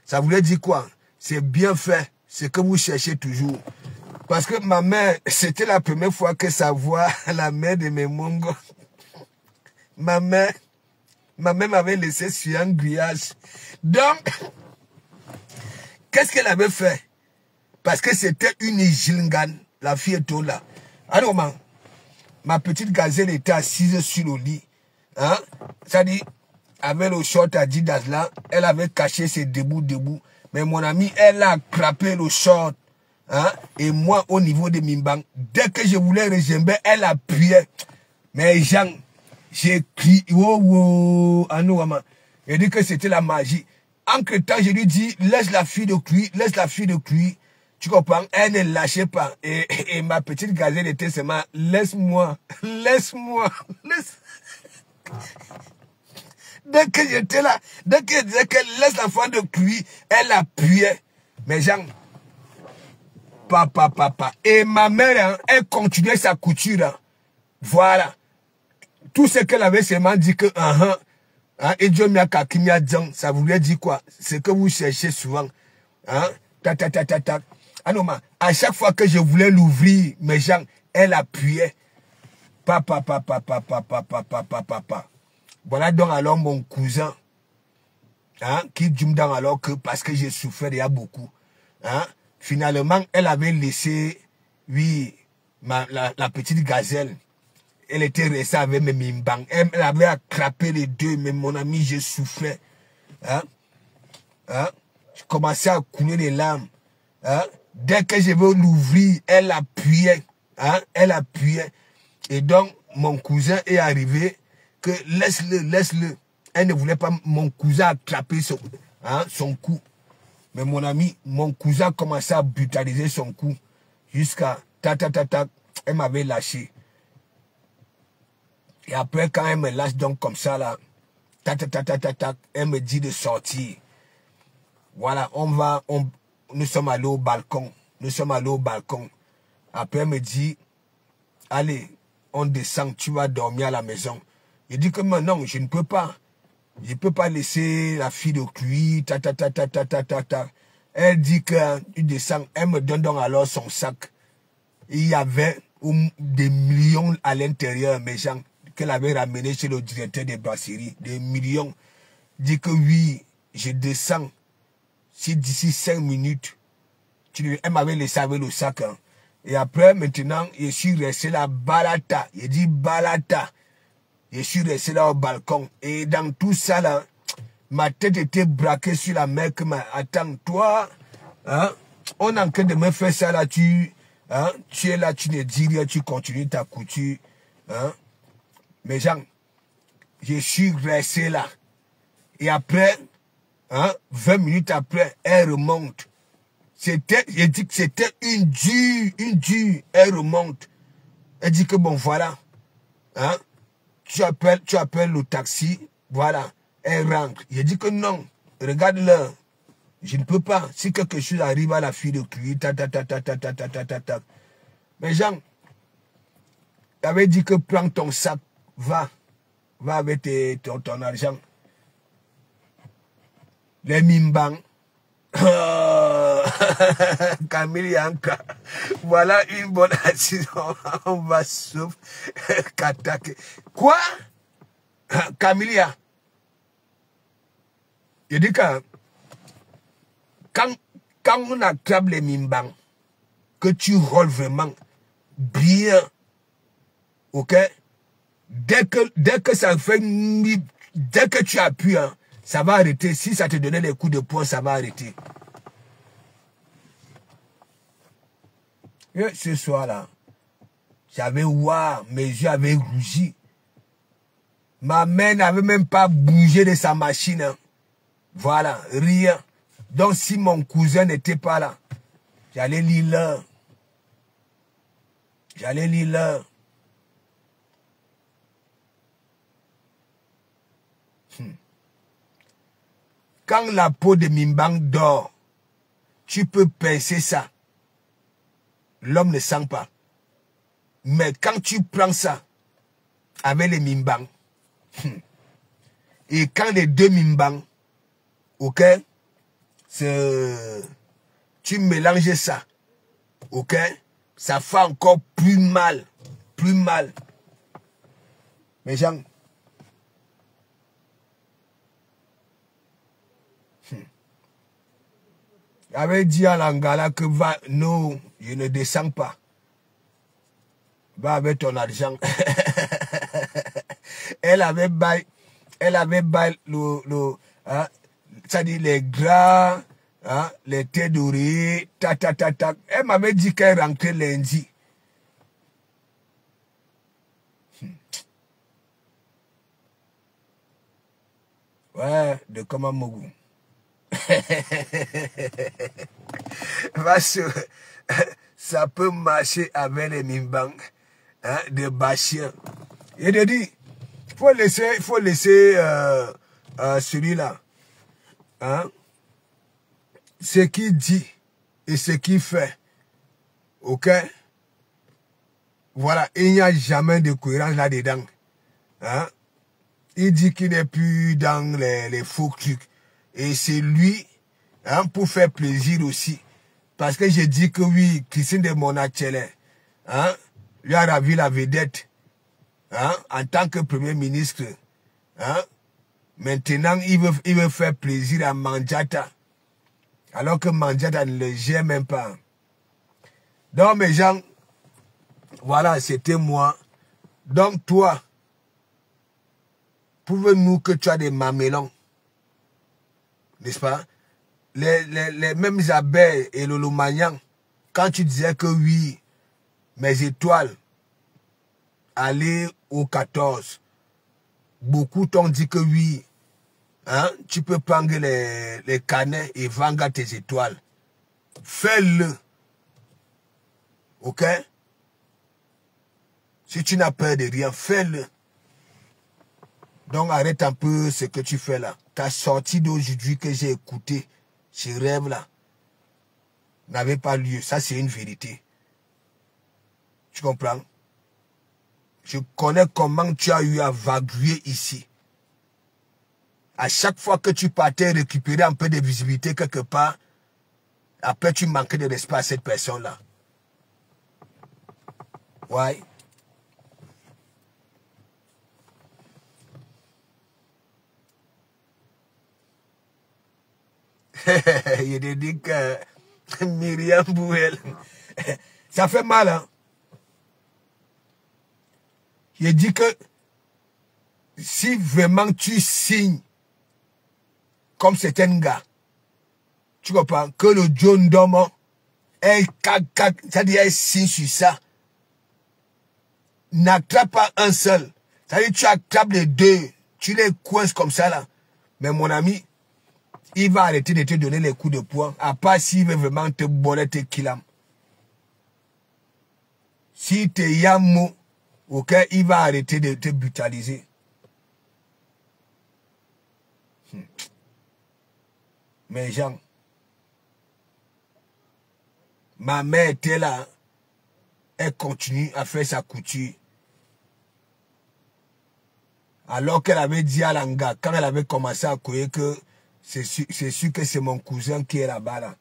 ça voulait dire quoi? C'est bien fait, c'est que vous cherchez toujours. Parce que ma mère, c'était la première fois que ça voit la mère de mes mongos. Ma mère m'avait laissé sur un grillage. Donc, qu'est-ce qu'elle avait fait? Parce que c'était une Jilngan, la fille est là. Alors, ma petite gazelle était assise sur le lit. Hein? Ça dit, avec le short Adidas là, elle avait caché ses debout. Mais mon ami, elle a attrapé le short. Hein? Et moi, au niveau de Mimbang, dès que je voulais rejamber, elle appuyait. Mais Jean, j'ai crié, j'ai dit que c'était la magie. Entre temps, je lui dis, laisse la fille de cuire. Tu comprends? Elle ne lâchait pas. Et ma petite gazelle était seulement, laisse-moi. Dès que j'étais là, dès que je disais qu'elle laisse l'enfant de cuire, elle appuyait. Mais Jean, papa. Et ma mère, hein, elle continuait sa couture. Hein. Voilà. Tout ce qu'elle avait seulement dit que, et Dieu m'a kakimia djang, ça voulait dire quoi? C'est que vous cherchez souvent. Hein? Ah non, à chaque fois que je voulais l'ouvrir, mes gens, elle appuyait. Papa. Voilà donc alors mon cousin, hein, qui dit alors que parce que j'ai souffert il y a beaucoup. Hein? Finalement, elle avait laissé, oui, la petite gazelle. Elle était restée avec mes mimbang. Elle avait attrapé les deux, mais mon ami, je souffrais. Hein? Je commençais à couler les larmes. Hein? Dès que je veux l'ouvrir, elle appuyait. Hein? Elle appuyait. Et donc, mon cousin est arrivé que laisse-le. Elle ne voulait pas, mon cousin attraper son cou. Mais mon ami, mon cousin commençait à brutaliser son cou. Jusqu'à elle m'avait lâché. Et après, quand elle me lâche donc comme ça, là, elle me dit de sortir. Voilà, nous sommes allés au balcon. Après, elle me dit, allez, on descend, tu vas dormir à la maison. Je dis que non, je ne peux pas. Je ne peux pas laisser la fille de cuir, Elle dit qu'elle descend, elle me donne donc alors son sac. Il y avait des millions à l'intérieur, mes gens, qu'elle avait ramené chez le directeur des brasseries. Des millions. Dit que oui, je descends. Si d'ici 5 minutes, elle m'avait laissé avec le sac. Hein. Et après, maintenant, je suis resté là, balata. Il dit balata. Je suis resté là au balcon. Et dans tout ça, là, ma tête était braquée sur la mer. Attends, toi, hein, on est en train de me faire ça là, tu es là, tu ne dis rien, tu continues ta couture. Hein. Mais gens, je suis resté là. Et après, 20 minutes après, elle remonte. J'ai dit que c'était une dure. Elle remonte. Elle dit que bon, voilà. Hein, tu appelles le taxi. Voilà. Elle rentre. J'ai dit que non. Regarde l'heure. Je ne peux pas. Si quelque chose arrive à la fille de cuir, Mais Jean, t'avais dit que prends ton sac. Va avec ton argent. Les mimbang. Camille, voilà une bonne assise. On va sauf qu'attaquer. Quoi? Camilla. Je dis que quand on attrape les mimbang, que tu roules vraiment bien, ok? Dès que ça fait, dès que tu appuies, hein, ça va arrêter. Si ça te donnait les coups de poing, ça va arrêter. Et ce soir-là, j'avais ouah, mes yeux avaient rougi. Ma main n'avait même pas bougé de sa machine. Hein. Voilà, rien. Donc si mon cousin n'était pas là, j'allais lire l'heure. J'allais lire l'heure. Quand la peau de Mimbang dort, tu peux pincer ça. L'homme ne sent pas. Mais quand tu prends ça avec les Mimbang, et quand les deux Mimbang, ok, tu mélanges ça, ok, ça fait encore plus mal. Plus mal. Mes gens, j'avais dit à l'Angala que va, non, je ne descends pas. Va avec ton argent. Elle avait bail hein, ça dit les gras, hein, les têtes dorées, Elle m'avait dit qu'elle rentrait lundi. Ouais, de comment Mogou. Ça peut marcher avec les mimbang, hein, de Bachien. Il te dit, il faut laisser celui-là, hein, ce qu'il dit et ce qu'il fait, ok? Voilà, il n'y a jamais de cohérence là-dedans, hein? Il dit qu'il n'est plus dans les faux trucs. Et c'est lui, hein, pour faire plaisir aussi. Parce que j'ai dit que oui, Christine de Monachele, hein, lui a ravi la vedette, hein, en tant que Premier ministre. Hein. Maintenant, il veut faire plaisir à Mandiata. Alors que Mandiata ne le gère même pas. Donc, mes gens, voilà, c'était moi. Donc, toi, prouve-nous que tu as des mamelons. N'est-ce pas? Les mêmes abeilles et le Lomagnan, quand tu disais que oui, mes étoiles allaient au 14, beaucoup t'ont dit que oui, hein, tu peux prendre les canets et vendre tes étoiles. Fais-le. Ok? Si tu n'as peur de rien, fais-le. Donc arrête un peu ce que tu fais là. Ta sortie d'aujourd'hui que j'ai écouté, ce rêve là, n'avait pas lieu. Ça c'est une vérité. Tu comprends? Je connais comment tu as eu à vaguer ici. À chaque fois que tu partais récupérer un peu de visibilité quelque part, après tu manquais de respect à cette personne-là. Ouais. Il te dit que Myriam Bouel, ça fait mal, hein. Il dit que si vraiment tu signes comme certains gars, tu comprends, que le John Domo, c'est-à-dire elle signe sur ça, n'attrape pas un seul. C'est-à-dire tu attrapes les deux, tu les coinces comme ça là. Mais mon ami, il va arrêter de te donner les coups de poing, à part s'il veut vraiment te bonner tes kilams. Si te yamo, ok, il va arrêter de te brutaliser. Mais Jean, ma mère était là, elle continue à faire sa couture. Alors qu'elle avait dit à Langa, quand elle avait commencé à courir que c'est sûr que c'est mon cousin qui est là-bas là.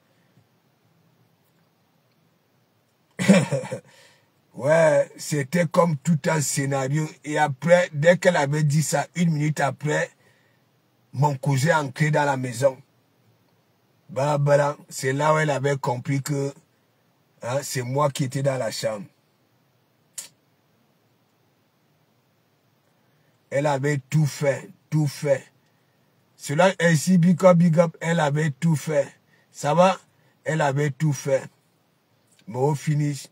Ouais, c'était comme tout un scénario. Et après, dès qu'elle avait dit ça, 1 minute après, mon cousin est entré dans la maison. C'est là où elle avait compris que hein, c'est moi qui étais dans la chambre. Elle avait tout fait, tout fait. Cela ainsi, big up, elle avait tout fait. Ça va? Elle avait tout fait. Mais au finish,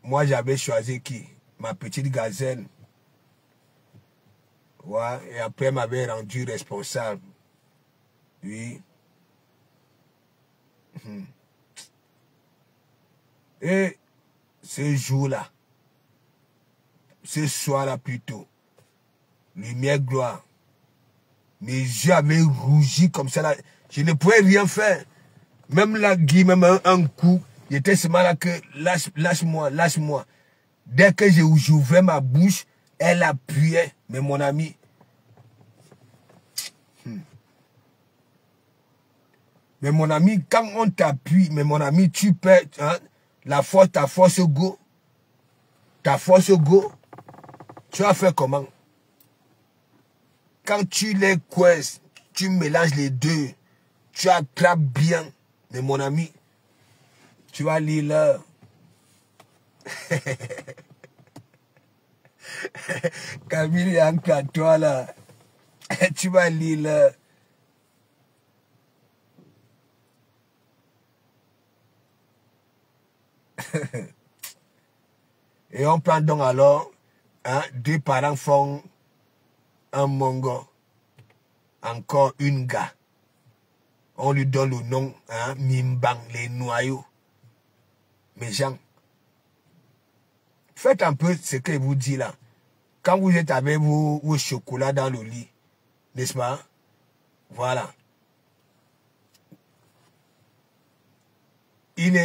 moi j'avais choisi qui? Ma petite gazelle. Ouais, et après elle m'avait rendu responsable. Oui. Et ce jour-là, ce soir-là plutôt, lumière gloire, mes yeux avaient rougi comme ça là. Je ne pouvais rien faire. Même là, Guy, même un coup, il était seulement là que lâche-moi, lâche-moi. Dès que j'ouvrais ma bouche, elle appuyait. Mais mon ami, mais mon ami, quand on t'appuie, mais mon ami, tu perds hein, ta force go. Ta force go, tu vas faire comment? Quand tu les coinces, tu mélanges les deux, tu attrapes bien. Mais mon ami, tu vas lire l'heure. Camille est encore à toi là. Tu vas lire l'heure. Et on prend donc alors, hein, 2 parents font un mongo, encore une gars. On lui donne le nom, hein, Mimbang, les noyaux. Mais Jean, faites un peu ce que je vous dis là. Quand vous êtes avec vos chocolats dans le lit, n'est-ce pas? Voilà. Il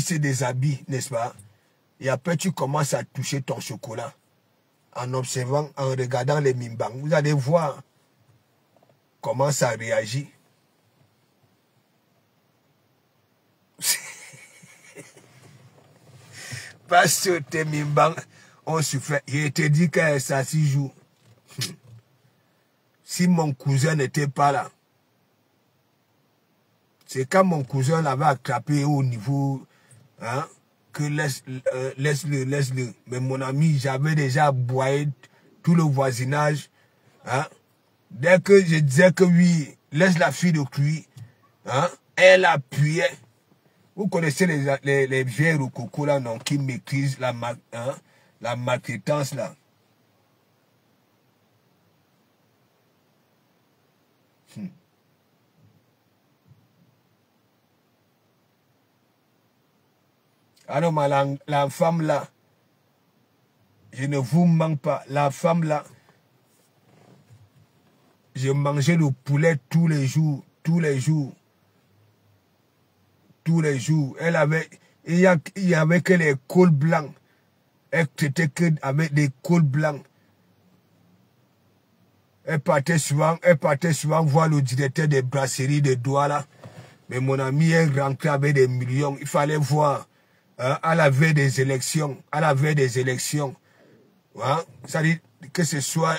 se déshabille, n'est-ce pas? Et après, tu commences à toucher ton chocolat. En observant, en regardant les Mimbang. Vous allez voir comment ça réagit. Parce que tes Mimbang ont souffert. Je te dis que ça 6 jours. Si mon cousin n'était pas là, c'est quand mon cousin l'avait attrapé au niveau, hein, que laisse-le. Mais mon ami, j'avais déjà aboyé tout le voisinage. Hein. Dès que je disais que oui, laisse la fille de cuire, hein, elle appuyait. Vous connaissez les vieilles rococo là, non, qui maîtrisent la maltraitance là. Alors, la femme là, je ne vous manque pas, la femme là, je mangeais le poulet tous les jours, tous les jours. Tous les jours. Elle avait, il y avait que les cols blancs. Elle traitait que avec des cols blancs. Elle partait souvent voir le directeur des brasseries de Douala. Mais mon ami est rentré avec des millions. Il fallait voir à la veille des élections. Hein, ça dit que ce soit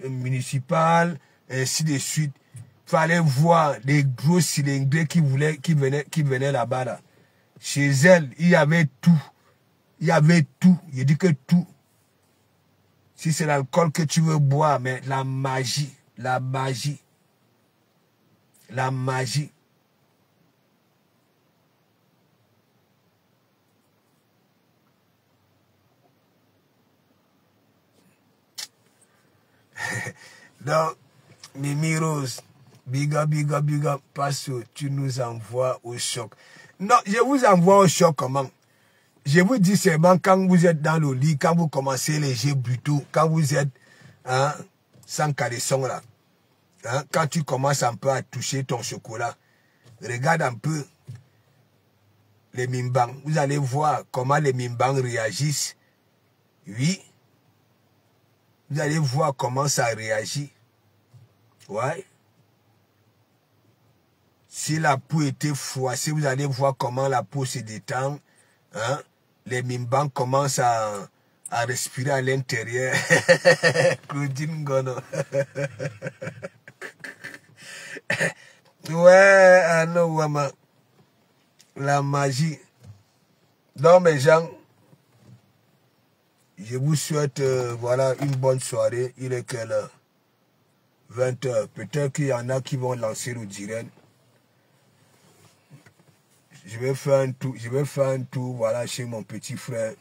municipal, ainsi de suite. Il fallait voir des gros cylindrés qui venaient là-bas. Là. Chez elle, il y avait tout. Il y avait tout. Je dis que tout. Si c'est l'alcool que tu veux boire, mais la magie. Donc, Mimi Rose, big up, parce que tu nous envoies au choc. Non, je vous envoie au choc comment? Je vous dis seulement quand vous êtes dans le lit, quand vous commencez les jeux brutaux, quand vous êtes sans caleçon là, hein, quand tu commences un peu à toucher ton chocolat, regarde un peu les mimbangs. Vous allez voir comment les mimbangs réagissent. Oui. Vous allez voir comment ça réagit. Ouais. Si la peau était froissée, vous allez voir comment la peau se détend. Hein? Les mimbangs commencent à respirer à l'intérieur. Claudine Gono. Ouais, ah non, maman. La magie. Donc, mes gens, je vous souhaite voilà, une bonne soirée. Il est quelle heure? 20 h. Peut-être qu'il y en a qui vont lancer le direct. Je vais faire un tour, voilà, chez mon petit frère.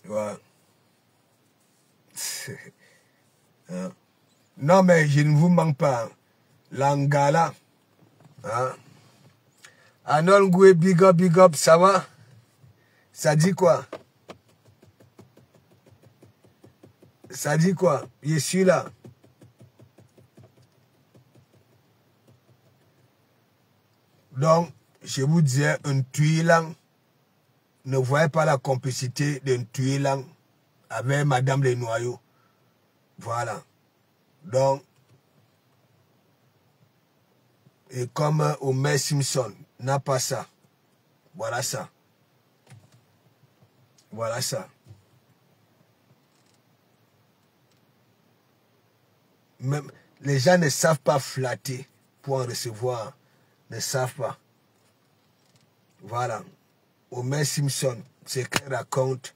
Voilà. Hein? Non, mais je ne vous manque pas. L'Angala. Hein? Anon Goué, big up, ça va? Ça dit quoi? Ça dit quoi? Je suis là. Donc, je vous disais, un Tuilang, ne voyez pas la complicité d'un Tuilang avec Madame Les Noyaux. Voilà. Donc, et comme Homer Simpson n'a pas ça. Voilà ça. Voilà ça. Même les gens ne savent pas flatter pour en recevoir. Ne savent pas. Voilà. Homer Simpson, c'est qu'elle raconte.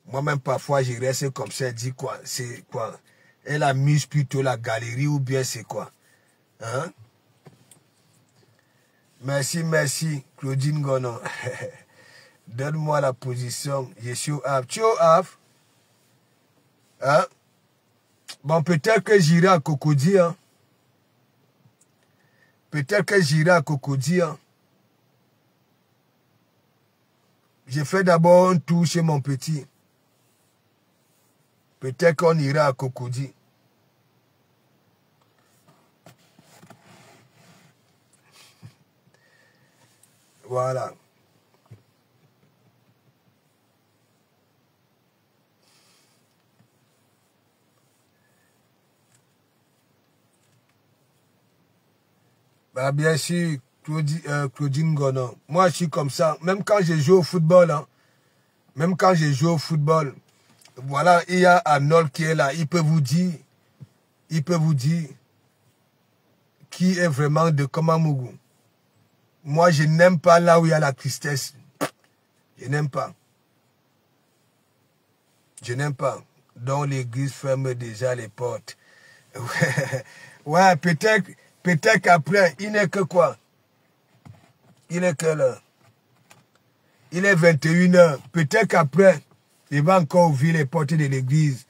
Moi-même, parfois, je reste comme ça, elle dit quoi? C'est quoi? Elle amuse plutôt la galerie ou bien c'est quoi? Hein? Merci, Claudine Gonon. Donne-moi la position. Je suis au Havre. Tu es au Havre? Hein? Bon, peut-être que j'irai à Cocody. Hein? Peut-être que j'irai à Cocody. Hein? Je fais d'abord un tour chez mon petit. Peut-être qu'on ira à Cocody. Voilà. Bah, bien sûr, Claudine Gonon. Moi, je suis comme ça. Même quand je joue au football, hein, voilà, il y a Arnold qui est là. Il peut vous dire qui est vraiment de Komamougou. Moi, je n'aime pas là où il y a la tristesse. Je n'aime pas. Donc, l'église ferme déjà les portes. Ouais, peut-être qu'après, il n'est que quoi? Il est quelle heure? Il est 21 h. Peut-être qu'après, il va encore ouvrir les portes de l'église.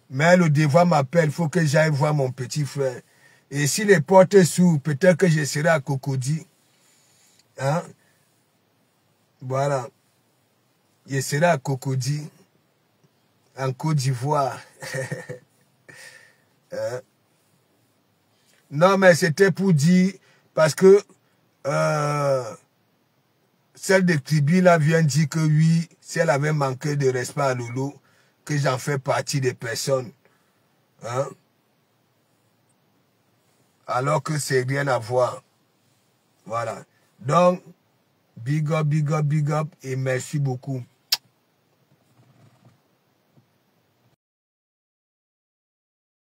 Mais le devoir m'appelle, il faut que j'aille voir mon petit frère. Et si les portes s'ouvrent, peut-être que je serai à Cocody. Hein? Voilà. Je serai à Cocody, en Côte d'Ivoire. Hein? Non, mais c'était pour dire, parce que celle de Tribi là vient dire que oui, si elle avait manqué de respect à Lolo, que j'en fais partie des personnes. Hein? Alors que c'est rien à voir. Voilà. Donc, big up et merci beaucoup.